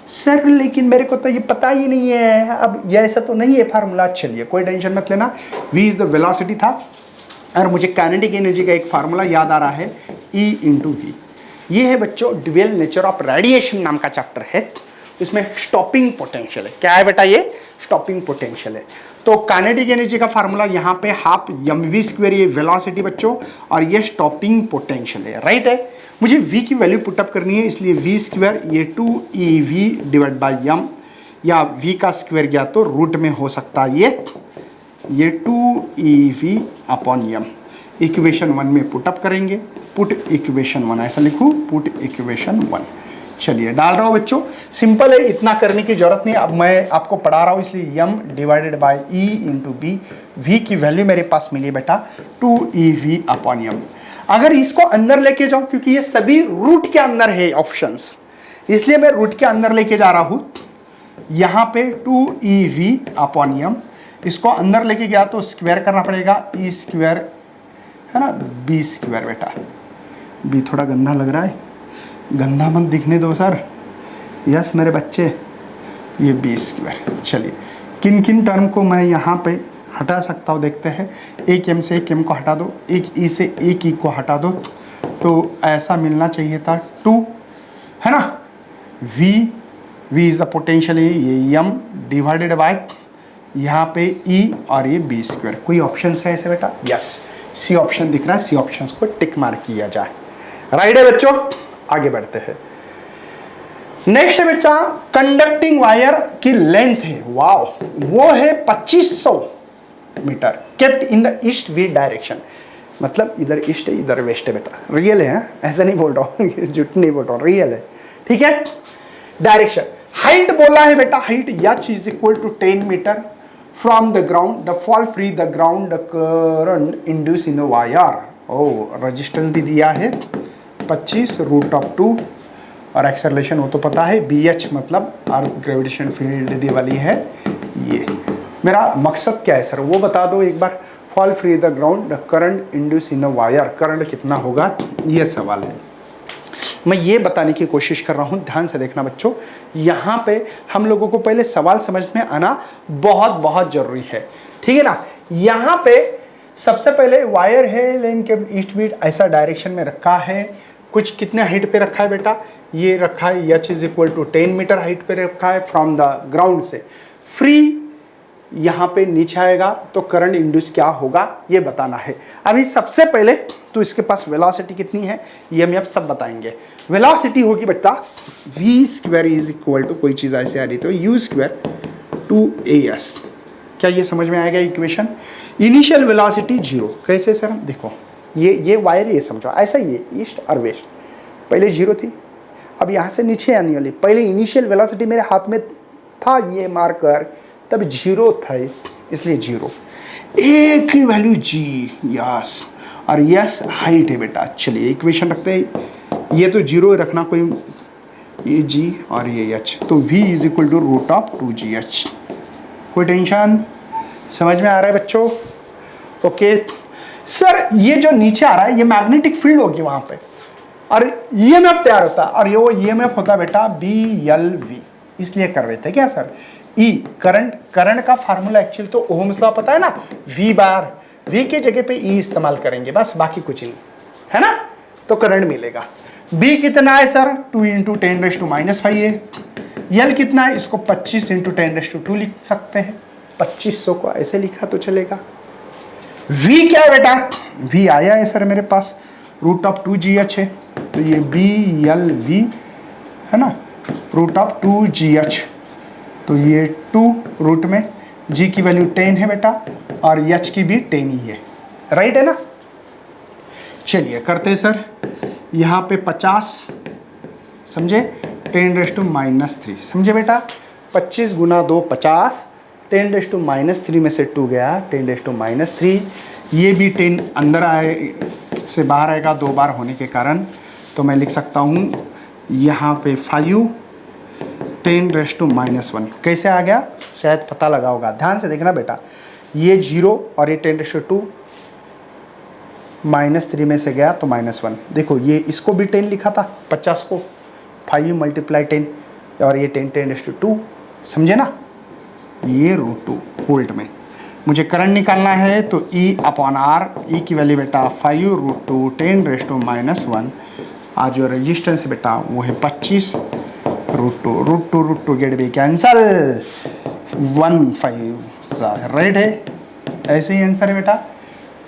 सर। लेकिन मेरे को तो ये पता ही नहीं है, अब ये ऐसा तो नहीं है फार्मूला। चलिए कोई टेंशन मत लेना, v इज द वेलोसिटी था, और मुझे काइनेटिक एनर्जी का एक फार्मूला याद आ रहा है, E इंटू वी। ये है बच्चों ड्यूअल नेचर ऑफ रेडिएशन नाम का चैप्टर है, इसमें स्टॉपिंग पोटेंशियल है। क्या है बेटा, ये स्टॉपिंग पोटेंशियल है। तो काइनेटिक एनर्जी का फार्मूला यहाँ पे हाफ एम वी स्क्वायर, ये वेलोसिटी बच्चों, और ये स्टॉपिंग पोटेंशियल है, राइट है। मुझे v की वैल्यू पुटअप करनी है, इसलिए वी स्क्वायर ये 2ev डिवाइड बाई m, या v का स्क्वायर गया तो रूट में हो सकता है ये 2ev अपॉन m। इक्वेशन 1 में पुटअप करेंगे, पुट इक्वेशन 1 ऐसा लिखूँ, पुट इक्वेशन 1। चलिए डाल रहा हूँ बच्चों, सिंपल है, इतना करने की जरूरत नहीं। अब मैं आपको पढ़ा रहा हूँ, इसलिए m divided by e into B, v की वैल्यू मेरे पास मिली बेटा 2ev अपॉन m। अगर इसको अंदर लेके जाओ, क्योंकि ये सभी रूट के अंदर है ऑप्शंस, इसलिए मैं रूट के अंदर लेके जा रहा हूँ। यहाँ पे 2ev अपॉन m, इसको अंदर लेके गया तो स्क्वायर करना पड़ेगा, e स्क्वायर है ना, b स्क्वायर। बेटा b थोड़ा गंदा लग रहा है, गंदा मत दिखने दो सर, यस मेरे बच्चे, ये बी स्क्वायर। चलिए किन किन टर्म को मैं यहाँ पे हटा सकता हूँ, देखते हैं। एक एम से एक एम को हटा दो, एक ई से एक ई को हटा दो, तो ऐसा मिलना चाहिए था 2, है ना। वी इज द पोटेंशियल, ये एम डिवाइडेड बाय यहाँ पे ई और ये बी स्क्वायर। कोई ऑप्शन है ऐसे बेटा, यस सी ऑप्शन दिख रहा है, सी ऑप्शन को टिक मार्क किया जाए, राइट है बच्चों। आगे बढ़ते हैं। नेक्स्ट बच्चा कंडक्टिंग वायर की लेंथ है, वाओ, वो है 2500 metre, kept in the east V direction. मतलब इधर ईस्ट है इधर वेस्ट है बेटा, रियल है, ऐसा नहीं बोल रहा हूँ, झूठ नहीं बोल रहा हूँ, रियल है, ठीक है। डायरेक्शन, हाइट बोला है बेटा, height h is equal to 10 metre from the ground, the fall free the ground current induce in the wire. Oh resistance भी दिया है 25 रूट ऑफ 2, और एक्सेलरेशन वो तो पता है BH मतलब अर्थ ग्रेविटेशन फील्ड दी वाली है। ये मेरा मकसद क्या है सर, वो बता दो एक बार। Fall free the ground, the current induce in the wire, current कितना होगा, ये सवाल है। मैं ये बताने की कोशिश कर रहा हूँ, ध्यान से देखना बच्चों। यहाँ पे हम लोगों को पहले सवाल समझ में आना बहुत बहुत जरूरी है, ठीक है ना। यहाँ पे सबसे पहले वायर है, लेन के ईस्ट बीट ऐसा डायरेक्शन में रखा है, कुछ कितने हाइट पे रखा है बेटा, ये रखा है h is equal to 10 metre height पे रखा है फ्रॉम द ग्राउंड से। फ्री यहाँ पे नीचे आएगा तो करंट इंड्यूस क्या होगा ये बताना है। अभी सबसे पहले तो इसके पास वेलोसिटी कितनी है ये हम सब बताएंगे। वेलोसिटी होगी बेटा v square is equal to, कोई चीज़ ऐसे आ रही तो u स्क्वायर 2as। क्या ये समझ में आएगा इक्वेशन? Initial velocity 0। कैसे सर? देखो ये वायर ये समझो ऐसा ही है, ईस्ट और वेस्ट। पहले 0 थी, अब यहाँ से नीचे आने वाली। पहले इनिशियल वेलोसिटी मेरे हाथ में था ये मार्कर, तब 0 था इसलिए 0। एक ही वैल्यू g, यस, और यस हाइट है बेटा। चलिए इक्वेशन रखते हैं, ये तो 0 रखना, कोई ये g और ये h, तो v is equal to root of 2gh। कोई टेंशन? समझ में आ रहा है बच्चों? ओके सर, ये जो नीचे आ रहा है ये मैग्नेटिक फील्ड होगी वहां पे, और ईएमएफ तैयार होता है, और ये वो ईएमएफ होता है बेटा BLV। इसलिए कर रहे थे क्या सर? ई करंट का फार्मूला एक्चुअली तो ओहम्स लॉ पता है ना, V बार, V के जगह पे ई इस्तेमाल करेंगे बस, बाकी कुछ नहीं है ना, तो करंट मिलेगा। B कितना है सर? 2 × 10⁻⁻5 है। L कितना है? इसको 25 × 10⁻2 लिख सकते हैं, 2500 को ऐसे लिखा तो चलेगा। V क्या है बेटा? V आया है सर मेरे पास, रूट ऑफ 2gh है, तो ये BLV है ना, रूट ऑफ 2gh, तो ये 2 रूट में g की वैल्यू 10 है बेटा, और h की भी 10 ही है, राइट है ना। चलिए करते हैं सर, यहाँ पे 50 समझे, 10⁻³ समझे बेटा, 25 × 2 50, 10⁻³ में से 2 गया 10⁻³, ये भी 10 अंदर आए से बाहर आएगा 2 बार होने के कारण, तो मैं लिख सकता हूँ यहाँ पे 5 10⁻⁻1। कैसे आ गया शायद पता लगा होगा, ध्यान से देखना बेटा, ये 0 और ये 10⁻2 -3 में से गया तो -1। देखो ये इसको भी 10 लिखा था, 50 को 5 × 10, और ये 10⁻2 समझे ना, ये √2 वोल्ट में। मुझे करंट निकालना है तो E/R, E की वैल्यू बेटा 5 √2 10⁻1, आज जो रेजिस्टेंस है बेटा वो है 25 √2 गेट बी कैंसल, 15 राइट है, ऐसे ही आंसर है बेटा।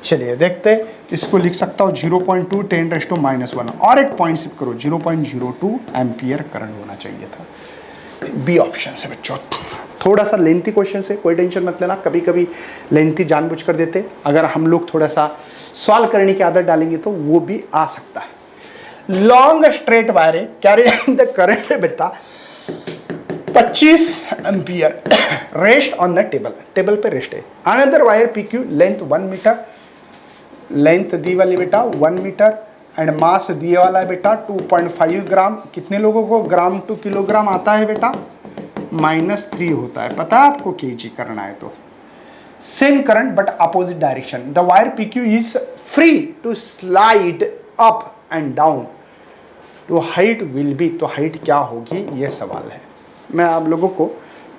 चलिए देखते, इसको लिख सकता हूँ 0.2 10⁻⁻1, और एक पॉइंट सिर्फ करो, 0.02 एम्पियर करंट होना चाहिए था। बी ऑप्शन से बच्चों, थोड़ा सा लेंथी क्वेश्चन से, कोई टेंशन मत लेना, कभी कभी लेंथी जानबूझ कर देते, अगर हम लोग थोड़ा सा सॉल्व करने की आदत डालेंगे तो वो भी आ सकता है। लॉन्ग स्ट्रेट वायर है, कैरिंग द करंट है बेटा 25 ampere, rest on the table पे रेस्ट है। Another wire PQ length 1 metre, length दी वाली बेटा 1 मीटर, एंड मास दिए वाला है बेटा 2.5 ग्राम। कितने लोगों को ग्राम टू किलोग्राम आता है बेटा? -3 होता है, पता है आपको kg करना है तो। Same current but opposite direction, the wire PQ is free to slide up and down, तो हाइट विल बी, तो हाइट क्या होगी ये सवाल है। मैं आप लोगों को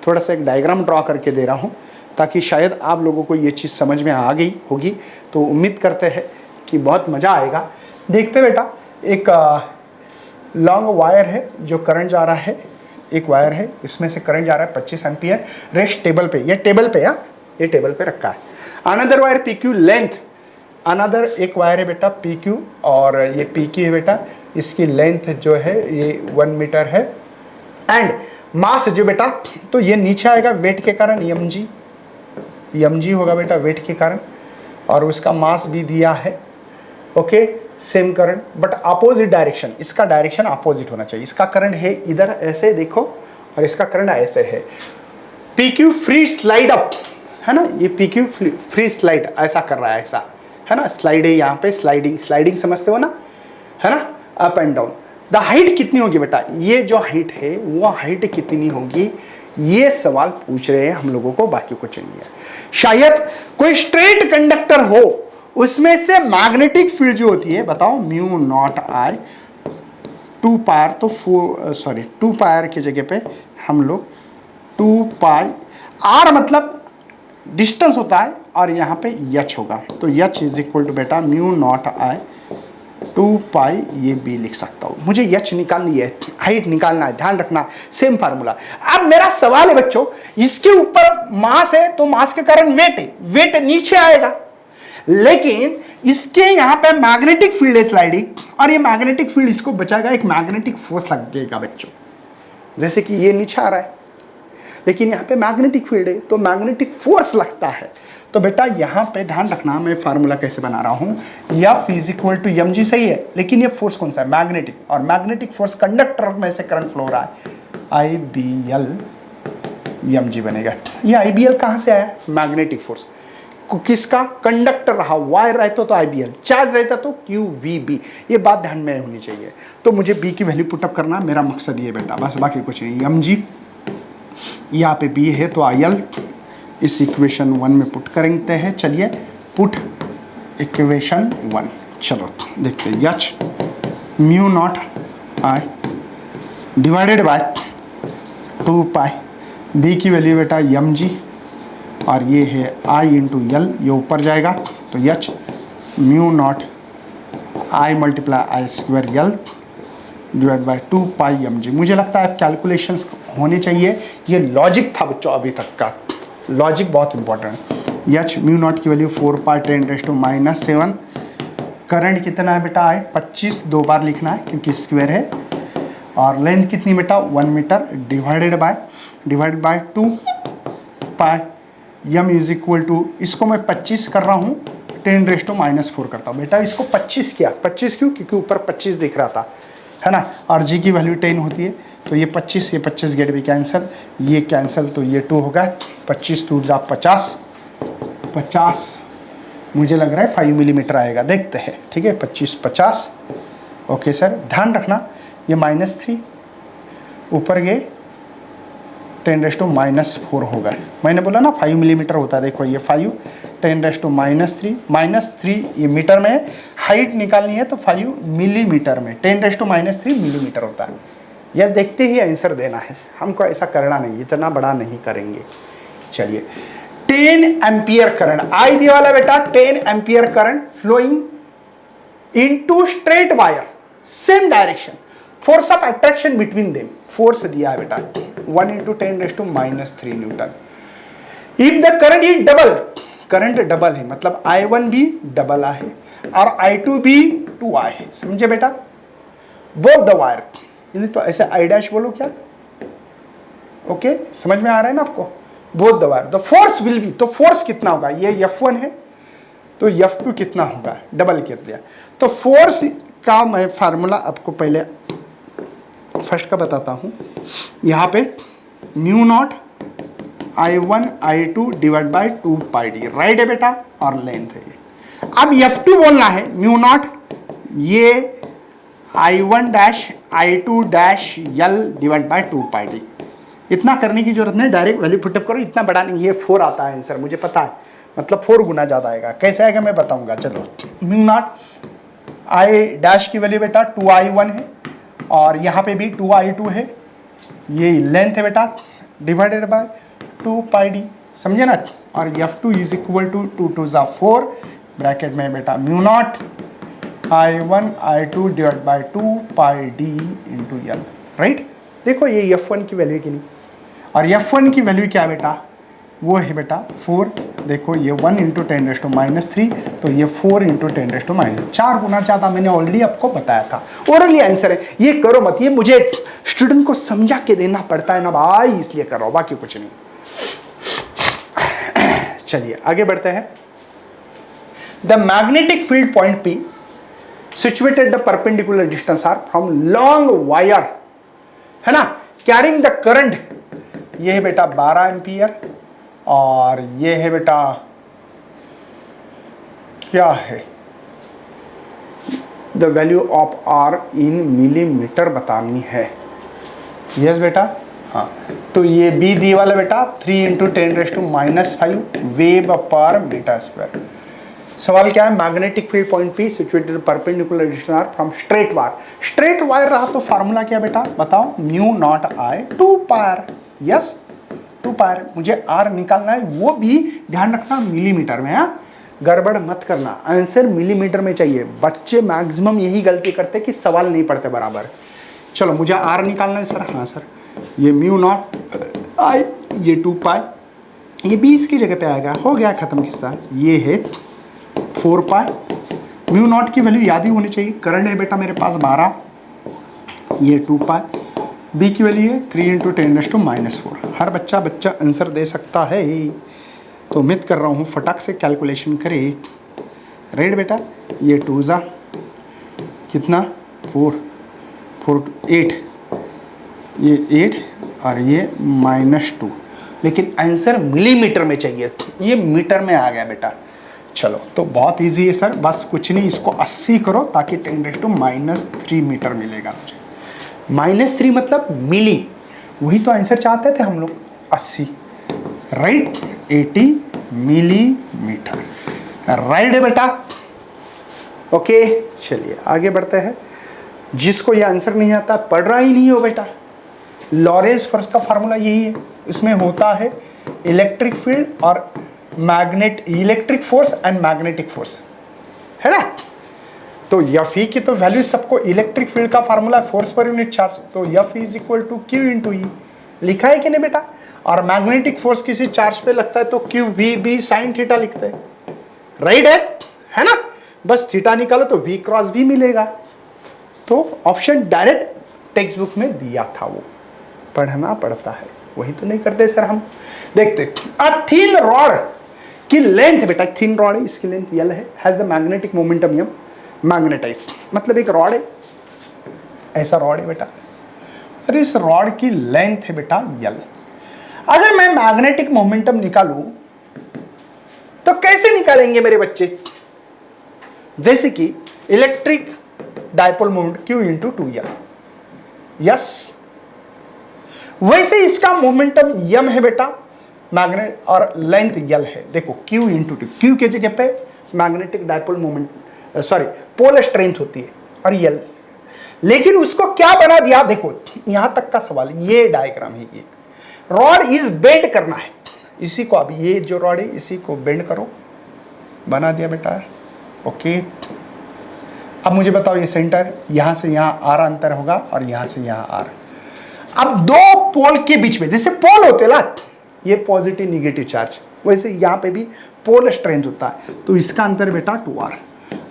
थोड़ा सा एक डायग्राम ड्रॉ करके दे रहा हूँ ताकि शायद आप लोगों को ये चीज़ समझ में आ गई होगी, तो उम्मीद करते हैं कि बहुत मज़ा आएगा। देखते बेटा, एक लॉन्ग वायर है जो करंट जा रहा है, एक वायर है इसमें से करंट जा रहा है 25 एम्पियर, रेस्ट टेबल पे, ये टेबल पे, ये टेबल पे रखा है। Another wire PQ length, another एक वायर है बेटा PQ, और ये PQ है बेटा, इसकी लेंथ जो है ये 1 मीटर है, एंड मास जो बेटा, तो ये नीचे आएगा वेट के कारण, mg होगा बेटा वेट के कारण, और उसका मास भी दिया है। Okay, same current but opposite direction, इसका डायरेक्शन अपोजिट होना चाहिए। इसका करंट है इधर ऐसे देखो, और इसका करंट ऐसे है। PQ फ्री स्लाइड अप है ना, ये PQ फ्री स्लाइड ऐसा कर रहा है, ऐसा है ना, स्लाइड है यहाँ पे, स्लाइडिंग समझते हो ना, है ना, up and down. The height कितनी होगी बेटा? ये जो हाइट है वो हाइट कितनी होगी, ये सवाल पूछ रहे हैं हम लोगों को, बाकी कुछ नहीं है। शायद कोई स्ट्रेट कंडक्टर हो, उसमें से मैग्नेटिक फील्ड जो होती है बताओ, μ0I 2 पायर, तो 2 पायर की जगह पे हम लोग 2 पाई, R मतलब डिस्टेंस होता है, और यहाँ पे h होगा, तो h इज इक्वल टू बेटा μ0I 2 पाई ये बी लिख सकता हूँ। मुझे एच निकालनी है, हाइट निकालना है, ध्यान रखना सेम फार्मूला। अब मेरा सवाल है बच्चों, इसके ऊपर मास है तो मास के कारण वेट है, वेट नीचे आएगा, लेकिन इसके यहां पे मैग्नेटिक फील्ड है स्लाइडिंग, और ये मैग्नेटिक फील्ड इसको बचाएगा, एक मैग्नेटिक फोर्स लगेगा बच्चों। जैसे कि ये नीचे आ रहा है, लेकिन यहाँ पे मैग्नेटिक फील्ड है तो मैग्नेटिक फोर्स लगता है। तो बेटा यहाँ पे ध्यान रखना, मैं फार्मूला कैसे बना रहा हूँ, F is equal to M G सही है, लेकिन ये फोर्स कौन सा है, मैग्नेटिक, और मैग्नेटिक फोर्स कंडक्टर में से करंट फ्लो हो रहा है, आई बी एल एम जी बनेगा। ये आई बी एल कहाँ से आया, मैग्नेटिक फोर्स, किसका, कंडक्टर रहा, वायर रहता तो आई बी एल, चार्ज रहता तो क्यू वी बी, ये बात ध्यान में होनी चाहिए। तो मुझे बी की वैल्यू पुटअप करना, मेरा मकसद ये बेटा, बस बाकी कुछ नहीं। एम जी यहाँ पे बी है तो आई एल इस इक्वेशन 1 में पुट करते हैं। चलिए पुट इक्वेशन 1, चलो देखते हैं, H mu naught I divided by 2 pi, B की वैल्यू बेटा एम जी, और ये है आई इंटू एल, ये ऊपर जाएगा तो H mu naught I multiply I square L divide by 2 pi M G. मुझे लगता है कैलकुलेशंस होने चाहिए, ये लॉजिक था बच्चों अभी तक का, लॉजिक बहुत इंपॉर्टेंट है। एच म्यू नॉट की वैल्यू 4 पाई 10⁻⁻⁷, करंट कितना है बेटा, है 25, 2 बार लिखना है क्योंकि स्क्वायर है, और लेंथ कितनी बेटा 1 metre, divide by 2 pi M is equal to, इसको मैं 25 कर रहा हूँ, 10⁻⁻⁴ करता हूँ बेटा, इसको 25 किया, 25 क्यों, क्योंकि ऊपर 25 दिख रहा था, है ना, और जी की वैल्यू 10 होती है, तो ये 25 गेट भी कैंसिल, ये कैंसिल, तो ये 2 होगा, 25 2 जा 50, मुझे लग रहा है 5 मिलीमीटर आएगा, देखते हैं, ठीक है, 25 50, ओके सर। ध्यान रखना ये -3 ऊपर गए 10⁻⁻⁴ होगा, मैंने बोला ना 5 मिलीमीटर होता है, देखो ये 5 10⁻³ ये मीटर में है, हाइट निकालनी है तो 5 मिलीमीटर में 10⁻³ मिलीमीटर होता है। यह देखते ही आंसर देना है, हमको ऐसा करना नहीं, इतना बड़ा नहीं करेंगे। चलिए 10 एम्पियर करंट, आई दिया वाला बेटा 10 ampere current flowing into straight wire, same direction, force of attraction between them, force दिया है बेटा 1 × 10⁻³ newton. If the current is double, current double है मतलब I1 भी डबल है और I2 भी 2I है, समझे बेटा, बोथ द वायर, तो ऐसे I डैश बोलो क्या, ओके, समझ में आ रहा है ना आपको, both the wire, the force will be, तो फोर्स कितना होगा, ये F1 है तो F2 कितना होगा, डबल कर दिया। तो फोर्स का मैं फार्मूला आपको पहले फर्स्ट का बताता हूं, यहां पे mu naught I1 I2 divide by 2 pi D, right है बेटा, और लेंथ है ये। अब F2 बोलना है म्यू नॉट, ये I1 dash I2 dash L divide by 2 pi D, इतना करने की जरूरत नहीं, डायरेक्ट वैल्यू पुटअप करो, इतना बड़ा नहीं है, 4 आता है आंसर, मुझे पता है, मतलब 4 गुना ज्यादा आएगा, कैसे आएगा मैं बताऊंगा। चलो म्यू नॉट I डैश की वैल्यू बेटा 2I1 है, और यहाँ पे भी 2I2 है, ये लेंथ है बेटा, डिवाइडेड बाय 2 पाई डी, समझे ना, और F2 इज इक्वल टू 2 2 जा 4, ब्रैकेट में बेटा mu not I1 I2 divide by 2 pi D into L, right. देखो ये F1 की वैल्यू की नहीं, और F1 की वैल्यू क्या है बेटा, वो है बेटा 4, देखो ये 1 × 10⁻³ तो ये 4 × 10⁻⁴, 4 गुना ज़्यादा, मैंने ऑलरेडी आपको बताया था, ओरली आंसर है, ये करो मत, ये मुझे स्टूडेंट को समझा के देना पड़ता है ना भाई, इसलिए कर रहा हूं, बाकी कुछ नहीं। चलिए आगे बढ़ते हैं। The magnetic field point P situated the perpendicular distance R from long wire, है ना, कैरिंग द करंट, ये है बेटा 12 एम्पियर, और ये है बेटा क्या है, the value of R in millimetre बतानी है, यस बेटा, हाँ, तो ये बी दी वाला बेटा 3 × 10⁻⁵ वेब पर मीटर स्क्वायर। सवाल क्या है, magnetic field point P situated perpendicular distance R from straight wire, straight wire रहा तो फार्मूला क्या बेटा बताओ, mu naught I 2 pi R, yes 2 pi R, मुझे R निकालना है, वो भी ध्यान रखना मिलीमीटर में, हाँ, गड़बड़ मत करना, आंसर मिलीमीटर में चाहिए। बच्चे मैक्सिमम यही गलती करते कि सवाल नहीं पढ़ते बराबर। चलो मुझे आर निकालना है सर। हाँ सर, ये म्यू नॉट आई, ये 2 पाई, ये 20 की जगह पे आएगा। हो गया खत्म किस्सा। ये है 4 पाई। म्यू नॉट की वैल्यू याद ही होनी चाहिए। करंट है बेटा मेरे पास 12, ये 2 पाई। बी की वैल्यू है 3 इंटू 10⁻⁻4। हर बच्चा आंसर दे सकता है, तो उम्मीद कर रहा हूँ फटाक से कैलकुलेशन करे। राइट बेटा, ये 2 जा कितना 4 4 8, ये 8 और ये -2, लेकिन आंसर मिलीमीटर में चाहिए। ये मीटर में आ गया बेटा। चलो तो बहुत इजी है सर, बस कुछ नहीं, इसको 80 करो ताकि 10⁻³ मीटर मिलेगा मुझे। -3 मतलब मिली, वही तो आंसर चाहते थे हम लोग, 80। Right, 80 millimetre. राइट है बेटा। ओके चलिए आगे बढ़ते हैं। जिसको ये आंसर नहीं आता, पढ़ रहा ही नहीं हो बेटा, लॉरेंस फोर्स का फार्मूला यही है। इसमें होता है इलेक्ट्रिक फील्ड और electric force and magnetic force, है ना। तो एफ ई की तो वैल्यू सबको, इलेक्ट्रिक फील्ड का formula force per unit charge, तो F is equal to Q into E, लिखा है कि नहीं बेटा। और मैग्नेटिक फोर्स किसी चार्ज पे लगता है तो Q V B sine theta लिखते हैं। राइट है ना। बस थीटा निकालो तो वी क्रॉस भी मिलेगा। तो ऑप्शन डायरेक्ट टेक्स्ट बुक में दिया था, वो पढ़ना पड़ता है, वही तो नहीं करते सर हम। देखते, अ थिन रॉड की लेंथ बेटा, थिन रॉड है, इसकी लेंथ यल है, has the magnetic momentum M, magnetise मतलब एक रॉड है, ऐसा रॉड है बेटा, और इस रॉड की लेंथ है बेटा यल। अगर मैं मैग्नेटिक मोमेंटम निकालूं तो कैसे निकालेंगे मेरे बच्चे। जैसे कि electric dipole moment Q into 2L, yes, वैसे इसका मोमेंटम m है बेटा, मैग्नेट, और लेंथ L है। देखो Q इंटू 2, Q के जगह पे magnetic dipole moment, sorry pole strength होती है, और L, लेकिन उसको क्या बना दिया। देखो यहां तक का सवाल, ये डायग्राम है, ये रॉड इज बेंड करना है इसी को। अब ये जो रॉड है इसी को बेंड करो, बना दिया बेटा। ओके, अब मुझे बताओ ये सेंटर, यहां से यहां आर अंतर होगा और यहां से यहां आर। अब दो पोल के बीच में, जैसे पोल होते ना, ये पॉजिटिव निगेटिव चार्ज, वैसे यहां पे भी पोल स्ट्रेंथ होता है, तो इसका अंतर बेटा 2r।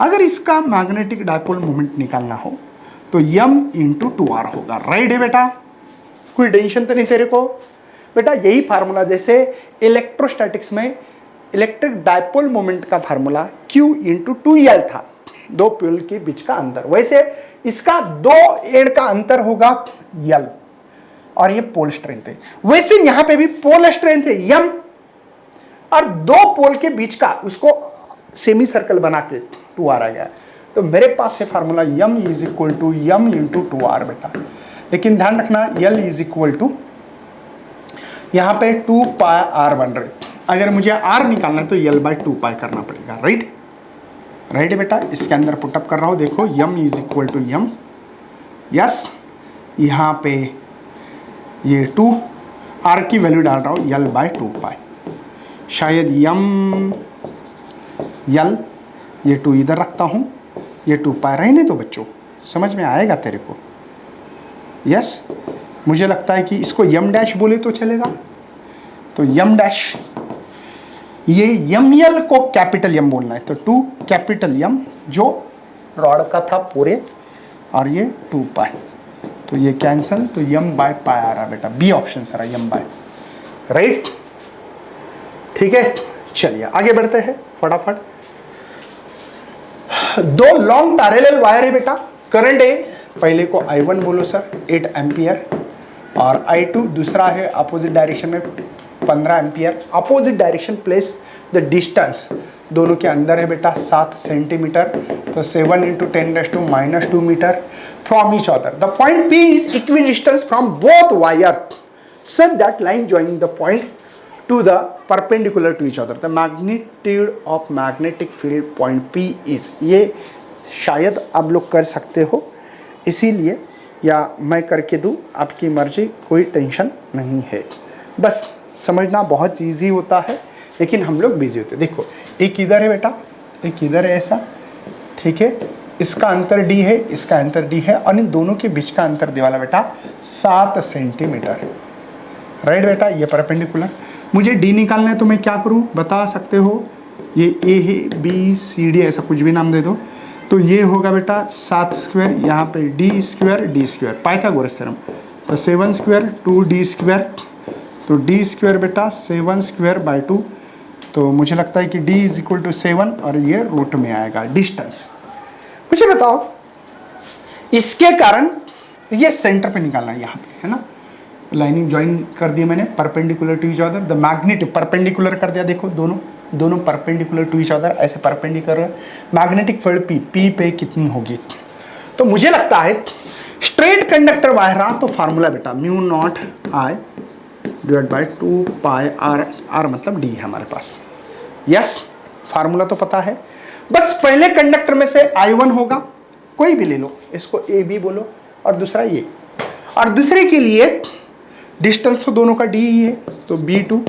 अगर इसका मैग्नेटिक डायपोल मोमेंट निकालना हो तो m इंटू 2r होगा। राइट है बेटा, कोई टेंशन तो नहीं तेरे को बेटा। यही फार्मूला जैसे इलेक्ट्रोस्टैटिक्स में इलेक्ट्रिक डायपोल मोमेंट का फार्मूला Q इंटू 2L था, दो पोल के बीच का अंतर, वैसे इसका दो एंड का अंतर होगा L, और ये पोल स्ट्रेंथ है। वैसे यहां पे भी पोल स्ट्रेंथ है m, और दो पोल के बीच का उसको सेमी सर्कल बना के 2r आ गया। तो मेरे पास है formula m is equal to m into 2r बेटा। लेकिन ध्यान रखना L इज इक्वल टू, यहां पे 2 पाई r बन रहे, अगर मुझे r निकालना है तो L बाय 2 पाई करना पड़ेगा। राइट है बेटा, इसके अंदर पुटअप कर रहा हूं, देखो m is equal to m, yes, यहां पे ये 2 r की वैल्यू डाल रहा हूं L बाय 2 पाई, शायद m L, ये 2 इधर रखता हूं, ये 2 पाई रहने दो बच्चों, समझ में आएगा तेरे को। यस, मुझे लगता है कि इसको m डैश बोले तो चलेगा, तो m डैश, ये ml को कैपिटल M बोलना है, तो 2 कैपिटल M जो रॉड का था पूरे, और ये 2 पाई, तो ये कैंसल, तो m बाय पाई आ रहा बेटा, बी ऑप्शन सारा m बाय। राइट, ठीक है, चलिए आगे बढ़ते हैं फटाफट। दो लॉन्ग पैरेलल वायर है बेटा, करंट है, पहले को I1 बोलो सर 8 एम्पियर, और I2 दूसरा है अपोजिट डायरेक्शन में 15 ampere. Opposite direction place the distance, दोनों के अंदर है बेटा 7 सेंटीमीटर, तो 7 into 10⁻² metre from each other. The point P is equidistant from both wire such that line joining the point to the perpendicular to each other. The magnitude of magnetic field point P is, ये शायद आप लोग कर सकते हो, इसीलिए या मैं करके दूं, आपकी मर्जी, कोई टेंशन नहीं है, बस समझना बहुत इजी होता है। लेकिन हम लोग बिजी होते। देखो एक इधर है बेटा, एक इधर है ऐसा, ठीक है, इसका अंतर d है, इसका अंतर d है, और इन दोनों के बीच का अंतर दिया वाला बेटा 7 सेंटीमीटर, राइट बेटा। ये परपेंडिकुलर, मुझे d निकालना है तो मैं क्या करूं बता सकते हो, ये a है, b c d ऐसा कुछ भी नाम दे दो, तो ये होगा बेटा 7 स्क्वायर, यहाँ पे d स्क्वायर पाइथागोरस थ्योरम, तो 7 स्क्वायर 2d स्क्वायर, तो d स्क्वायर बेटा 7 स्क्वायर बाई 2, तो मुझे लगता है कि d इज इक्वल टू 7 और ये रूट में आएगा डिस्टेंस। मुझे बताओ इसके कारण ये सेंटर पे निकालना है यहाँ पे, है ना, लाइनिंग ज्वाइन कर दी मैंने perpendicular to each other, the magnetic perpendicular कर दिया, देखो दोनों परपेंडिकुलर टू ईच अदर, ऐसे परपेंडिकुलर, मैग्नेटिक फील्ड पी पे कितनी होगी, तो मुझे लगता है स्ट्रेट कंडक्टर वायर रहा तो फार्मूला बेटा mu naught I divide by 2 pi R मतलब डी है हमारे पास। यस, फार्मूला तो पता है, बस पहले कंडक्टर में से I1 होगा, कोई भी ले लो, इसको ए बी बोलो, और दूसरा ये, और दूसरे के लिए डिस्टेंस तो दोनों का d ही है, तो B2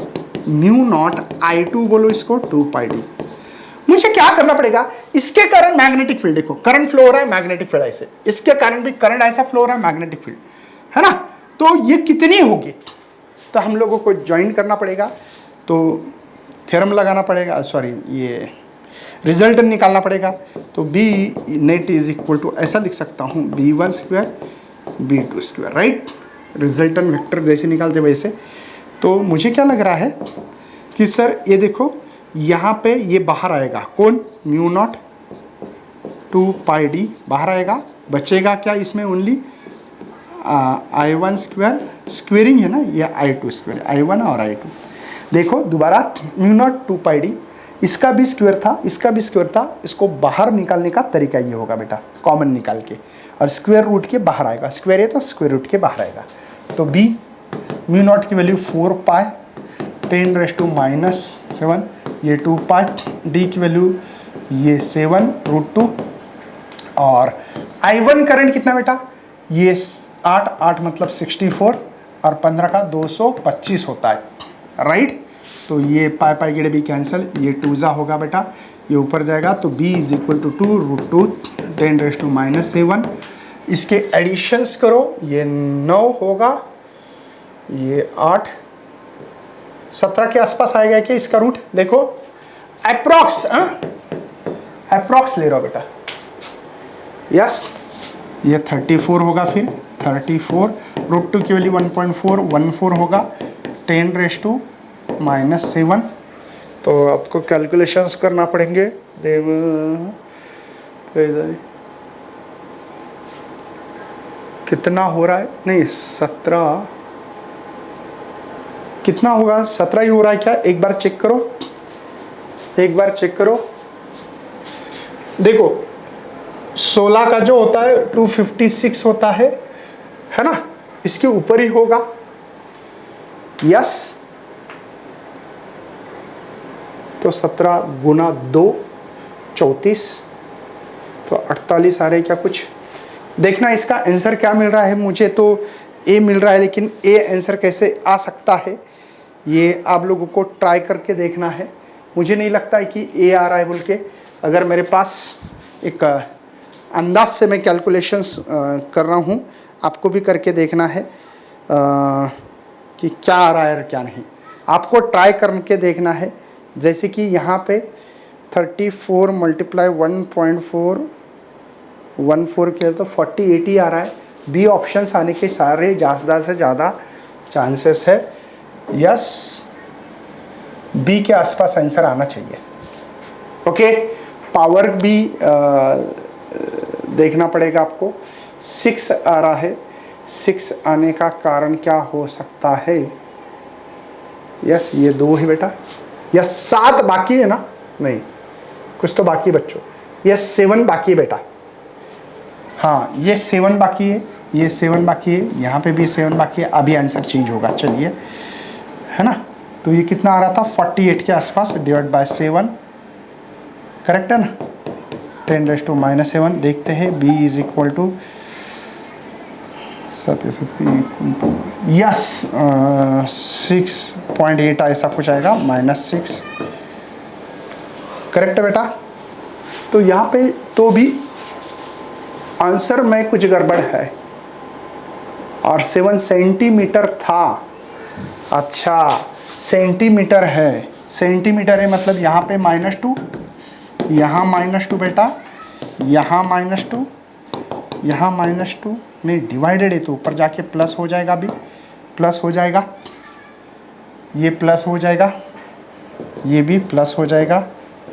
म्यू नॉट I2 बोलो, इसको 2 पाई डी। मुझे क्या करना पड़ेगा, इसके कारण मैग्नेटिक फील्ड, देखो करंट फ्लो हो रहा है, मैग्नेटिक फील्ड ऐसे, इसके कारण भी करंट ऐसा फ्लो हो रहा है, मैग्नेटिक फील्ड, है ना, तो ये कितनी होगी, तो हम लोगों को ज्वाइन करना पड़ेगा, तो थ्योरम लगाना पड़ेगा, सॉरी ये रिजल्टेंट निकालना पड़ेगा, तो B net is equal to ऐसा लिख सकता हूँ B1 square B2 square, right, resultant vector जैसे निकालते वैसे। तो मुझे क्या लग रहा है कि सर ये देखो यहाँ पे ये बाहर आएगा, कौन, म्यू नॉट 2 पाई डी बाहर आएगा, बचेगा क्या इसमें ओनली I1 स्क्वायर, स्क्वेयरिंग है ना, ये I2 स्क्वायर, I1 और I2, देखो दोबारा म्यू नॉट 2 पाई डी, इसका भी स्क्वायर था, इसका भी स्क्वायर था, इसको बाहर निकालने का तरीका ये होगा बेटा, कॉमन निकाल के, और स्क्वायर रूट के बाहर आएगा, स्क्वायर है तो स्क्वायर रूट के बाहर आएगा, तो b म्यू नॉट की वैल्यू 4 पाई 10⁻⁻7, ये 2 पाई, d की वैल्यू ये 7√2, और I1 करंट कितना बेटा, ये 8 मतलब 64, और 15 का 225 होता है, राइट, तो ये पाई गेड़े भी कैंसिल, ये 2 जा होगा बेटा, ये ऊपर जाएगा, तो b इज इक्वल टू 2√2 10⁻⁻7, इसके एडिशंस करो, ये 9 होगा, ये 8, 17 के आसपास आएगा क्या इसका रूट, देखो अप्रॉक्स, अप्रॉक्स ले रहा हो बेटा, यस, ये 34 होगा, फिर 34√2 की वैल्यू 1.414 होगा, 10⁻⁻7, तो आपको कैलकुलेशंस करना पड़ेंगे, कितना हो रहा है, नहीं 17 कितना होगा, 17 ही हो रहा है क्या, एक बार चेक करो, एक बार चेक करो, देखो 16 का जो होता है 256 होता है ना, इसके ऊपर ही होगा, यस, तो 17 गुना 2 34, तो 48 आ रहे क्या कुछ, देखना इसका आंसर क्या मिल रहा है, मुझे तो ए मिल रहा है, लेकिन ए आंसर कैसे आ सकता है ये आप लोगों को ट्राई करके देखना है, मुझे नहीं लगता है कि ए आ रहा है बोल के, अगर मेरे पास एक अंदाज से मैं कैलकुलेशंस कर रहा हूँ, आपको भी करके देखना है कि क्या आ रहा है और क्या नहीं, आपको ट्राई करके देखना है, जैसे कि यहाँ पे 34 मल्टीप्लाई 1.414 किया तो 4080 आ रहा है, बी ऑप्शंस आने के सारे ज़्यादा से ज़्यादा चांसेस है, यस बी के आसपास आंसर आना चाहिए, ओके, पावर भी देखना पड़ेगा आपको, 6 आ रहा है, 6 आने का कारण क्या हो सकता है, यस ये 2 है बेटा, यस 7 बाकी है ना, नहीं कुछ तो बाकी बच्चों, यस 7 बाकी है बेटा, हाँ ये 7 बाकी है, ये 7 बाकी है, यहाँ पे भी 7 बाकी है, अभी आंसर चेंज होगा, चलिए, है ना, तो ये कितना आ रहा था 48 के आसपास, डिवाइड बाय 7, करेक्ट है ना, 10⁻⁻7, देखते हैं b is equal to yes 6.8 ऐसा कुछ आएगा, -6 करेक्ट है बेटा। तो यहाँ पे तो भी आंसर में कुछ गड़बड़ है, और 7 सेंटीमीटर था। अच्छा सेंटीमीटर है, सेंटीमीटर है मतलब यहाँ पे -2, यहाँ -2 बेटा, यहाँ -2, यहाँ -2 नहीं, डिवाइडेड है तो ऊपर जाके प्लस हो जाएगा, अभी प्लस हो जाएगा, ये प्लस हो जाएगा, ये भी प्लस हो जाएगा।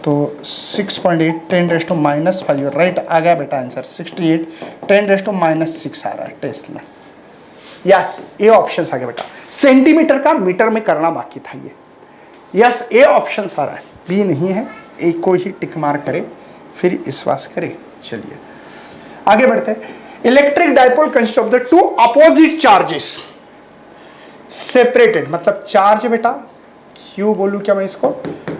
तो 6.8 10⁻⁻5 राइट आ गया बेटा आंसर। 68 10⁻⁻6 आ रहा है टेस्ट में। यस ए ऑप्शन आ गया बेटा। सेंटीमीटर का मीटर में करना बाकी था ये। यस ए ऑप्शन आ रहा है, बी नहीं है। ए को ही टिक मार करे फिर विश्वास करे। चलिए आगे बढ़ते हैं। Electric dipole consist of the two opposite charges separated, मतलब चार्ज बेटा क्यू बोलूं क्या मैं इसको,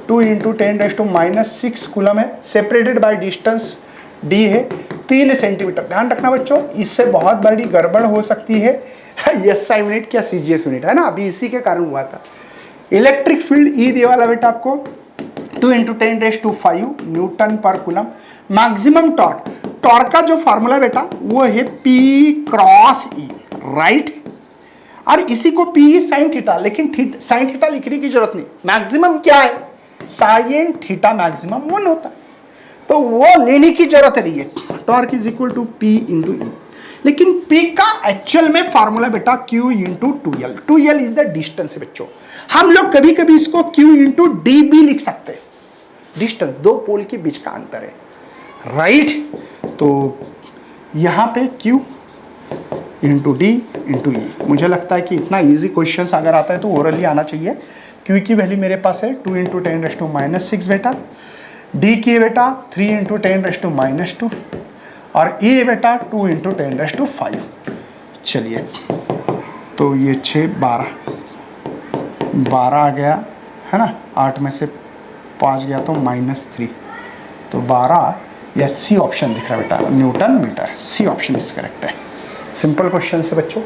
2 × 10⁻⁻6 कूलम है, सेपरेटेड बाय डिस्टेंस डी है 3 सेंटीमीटर। ध्यान रखना बच्चों, इससे बहुत बड़ी गड़बड़ हो सकती है एसआई यूनिट क्या सीजीएस यूनिट है ना, अभी इसी के कारण हुआ था। इलेक्ट्रिक फील्ड ई दिया वाला बेटा आपको 2 × 10⁵ न्यूटन पर कूलम। मैक्सिमम टॉर्क, टॉर्क का जो फार्मूला बेटा वो है P क्रॉस E राइट, और इसी को P साइन थीटा, लेकिन साइन थीटा लिखने की जरूरत नहीं। मैक्सिमम क्या है, साइन थीटा मैक्सिमम 1 होता है, तो वो लेने की जरूरत नहीं है। Torque is equal to P × E, लेकिन P का एक्चुअल में फार्मूला बेटा Q × 2L। 2L is the distance बच्चों। हम लोग कभी कभी इसको Q × D भी लिख सकते हैं, डिस्टेंस दो पोल के बीच का अंतर है राइट। तो यहां पे Q × D × E, मुझे लगता है कि इतना इजी क्वेश्चन अगर आता है तो ओरली आना चाहिए। Q की वैल्यू मेरे पास है 2 × 10⁻⁻6 बेटा, D की बेटा 3 × 10⁻², और E बेटा 2 × 10⁵। चलिए तो ये 6 12 आ गया है ना, 8 में से 5 गया तो -3, तो 12 या सी ऑप्शन दिख रहा है बेटा, Newton metre. C option is correct है। सिंपल क्वेश्चन से बच्चों।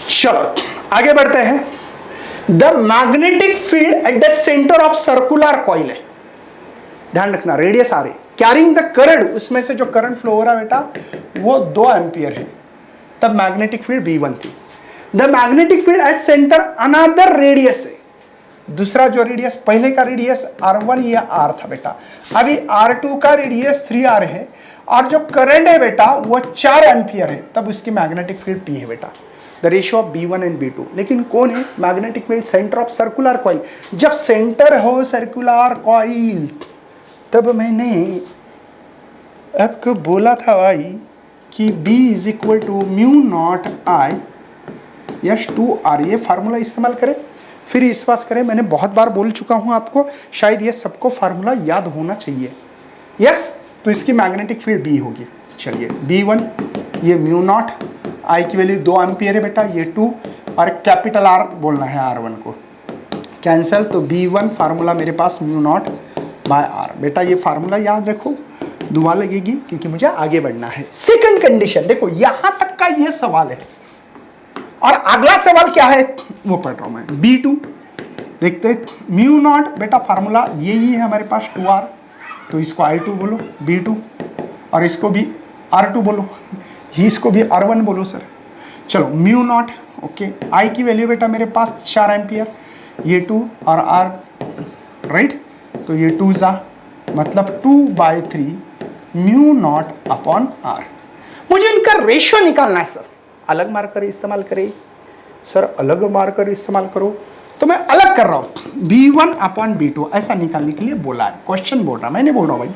चलो आगे बढ़ते हैं। The magnetic field at the centre of circular coil है, ध्यान रखना रेडियस आ रही, कैरिंग द करंट, उसमें से जो करंट फ्लो हो रहा है बेटा वो 2 एम्पियर है, तब मैग्नेटिक फील्ड B1 थी। The magnetic field at centre another radius है, दूसरा जो रेडियस, पहले का रेडियस R1 या R था बेटा, अभी R2 का रेडियस 3R है, और जो करंट है बेटा वो 4 एम्पियर है, तब उसकी मैग्नेटिक फील्ड P है बेटा। The ratio of B1 and B2। लेकिन कौन है magnetic field, centre of circular coil. जब सेंटर हो सर्कुलर कॉइल, तब मैंने आपको बोला था भाई कि B = μ0I S2R, ये फार्मूला इस्तेमाल करें फिर विश्वास करें। मैंने बहुत बार बोल चुका हूं आपको, शायद ये सबको फार्मूला याद होना चाहिए। यस, तो इसकी मैग्नेटिक फील्ड B होगी। चलिए B1 ये μ0, I की वैल्यू 2 एम्पियर है बेटा, ये 2, और कैपिटल R बोलना है R1 को, कैंसल। तो B1 फार्मूला मेरे पास μ0/R बेटा, ये फार्मूला याद रखो, दुआ लगेगी क्योंकि मुझे आगे बढ़ना है। सेकंड कंडीशन देखो, यहां तक का ये सवाल है, और अगला सवाल क्या है वो पढ़ रहा हूं मैं। B2 देखते हैं, μ0 बेटा फार्मूला यही है हमारे पास 2R, तो इसको I2 बोलो B2, और इसको भी R2 बोलो, इसको भी R1 बोलो सर। चलो μ0 ओके, I की वैल्यू बेटा मेरे पास 4 एम्पियर, ये 2 और R राइट, तो ये 2 जा मतलब 2/3 μ0/R। मुझे इनका रेशियो निकालना है सर। अलग मार्कर इस्तेमाल करे सर, अलग मार्कर इस्तेमाल करो, तो मैं अलग कर रहा हूं। B1/B2 ऐसा निकालने के लिए बोला है, क्वेश्चन बोल रहा, मैंने बोल रहा हूं भाई,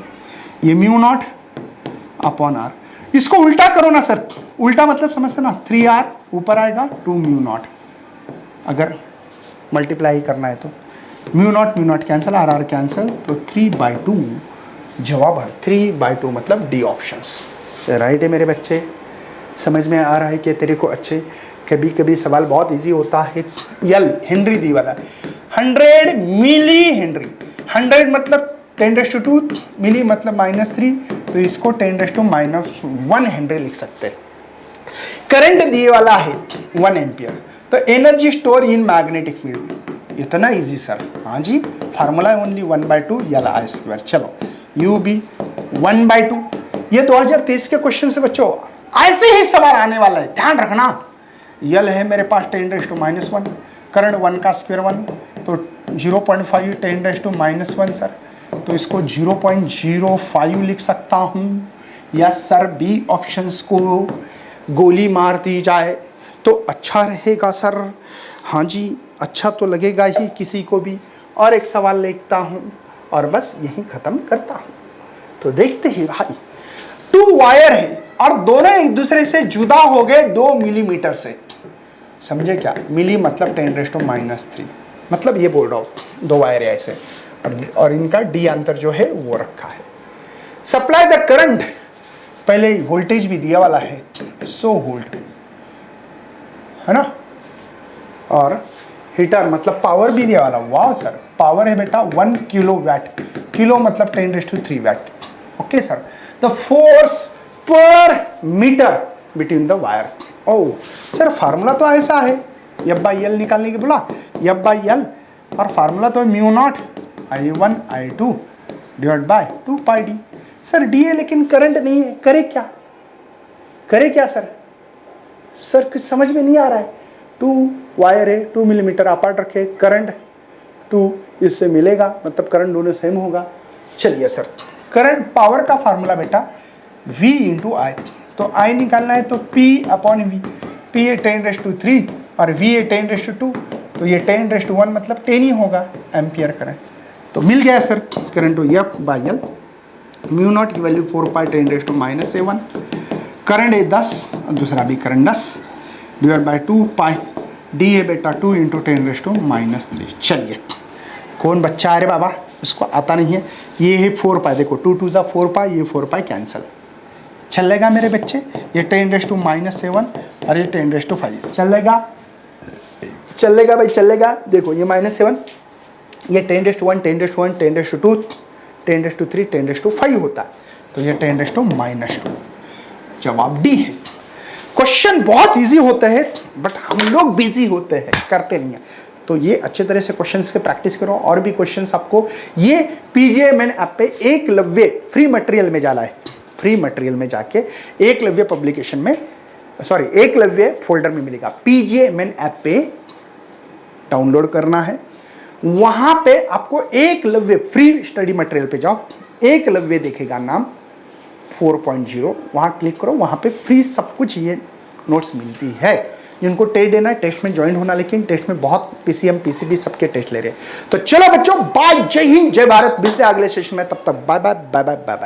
ये μ0/R। इसको उल्टा करो ना सर, उल्टा मतलब समझते ना, 3R ऊपर आएगा 2 μ0, अगर मल्टीप्लाई करना है तो μ0 कैंसिल, R कैंसिल, तो 3/2 जवाब है। 3/2 मतलब डी ऑप्शंस राइट है मेरे बच्चे। समझ में आ रहा है कि तेरे को अच्छे, कभी कभी सवाल बहुत इजी होता है। यल हेनरी दी वाला 100 मिली हेनरी, 100 मतलब 10⁻², मिली मतलब -3, तो इसको 10⁻⁻1 हेनरी लिख सकते हैं। करंट दिए वाला है 1 एम्पियर, तो energy store in magnetic field, इतना इजी सर। हाँ जी, फार्मूला ओनली 1/2 Li²। चलो यू बी 1/2। ये 2023 के क्वेश्चन से बच्चों ऐसे ही सवाल आने वाला है, ध्यान रखना। यल है मेरे पास 10⁻⁻1, करंट 1 का स्क्वायर 1, तो 0.5 10⁻⁻1 सर, तो इसको 0.05 लिख सकता हूँ। या सर बी ऑप्शंस को गोली मार दी जाए तो अच्छा रहेगा सर। हाँ जी, अच्छा तो लगेगा ही किसी को भी। और एक सवाल लिखता हूँ और बस यही खत्म करता हूँ। तो देखते ही भाई, 2 वायर है और दोनों एक दूसरे से जुदा हो गए 2 मिलीमीटर से। समझे क्या? मिली मतलब 10⁻³ मतलब ये बोल रहा हूँ 2 वायर है ऐसे, और इनका डी अंतर जो है वो रखा है। सप्लाई द करंट, पहले वोल्टेज भी दिया वाला है 100 वोल्ट, है ना, और हीटर मतलब पावर भी दिया वाला। वाह सर, पावर है बेटा 1 किलोवाट, किलो मतलब 10⁻³ watt. Okay sir, the force per metre between the wire. Oh sir, formula तो ऐसा है, F/L निकालने के बोला, F/L, और फार्मूला तो μ0 I1 I2 divide by 2πd। Sir D है लेकिन करंट नहीं है, करे क्या? करे क्या सर? सर कुछ समझ में नहीं आ रहा है। 2 वायर है, 2 मिलीमीटर अपार्ट रखे, करंट 2 इससे मिलेगा, मतलब करंट दोनों सेम होगा। चलिए सर, करंट पावर का फार्मूला बेटा V × I, तो I निकालना है तो P/V, P है 10⁻³ और V है 10⁻², तो ये 10⁻1 मतलब 10 ही होगा एम्पियर करंट। तो मिल गया सर करंट F/L, μ0 की वैल्यू 4π 10⁻⁻7, करंट है 10 और दूसरा भी करंट 10 डिवाइड बाय 2π, डी है बेटा 2 × 10⁻³ चलिए, कौन बच्चा आ रहे बाबा, इसको आता नहीं है। ये है 4π, देखो 2 2 ज़ा 4π, ये 4π कैंसिल, चलेगा मेरे बच्चे। ये 10⁻⁻7 और ये 10⁻5 चलेगा, चलेगा भाई चलेगा। देखो ये -7, ये 10⁻1 10⁻1 10⁻2 10⁻3 10⁻5 होता है, तो ये 10⁻⁻2। जवाब डी है। क्वेश्चन बहुत इजी होते हैं बट हम लोग बिजी होते हैं, करते नहीं है। तो ये अच्छे तरह से क्वेश्चंस के प्रैक्टिस करो। और भी क्वेश्चंस आपको ये PGMN ऐप पे एकलव्य फ्री मटेरियल में जाना है, फ्री मटेरियल में जाके एकलव्य पब्लिकेशन में, सॉरी एकलव्य फोल्डर में मिलेगा। PGMN ऐप पे डाउनलोड करना है, वहां पे आपको एकलव्य फ्री स्टडी मटेरियल पे जाओ, एकलव्य देखेगा नाम 4.0, वहां क्लिक करो, वहां पे फ्री सब कुछ ये नोट्स मिलती है। जिनको टेस्ट देना है, टेस्ट में ज्वाइन होना, लेकिन टेस्ट में बहुत PCM PCB सबके टेस्ट ले रहे हैं। तो चलो बच्चों, बाय, जय हिंद, जय भारत, मिलते हैं अगले सेशन में, तब तक bye bye bye bye bye bye.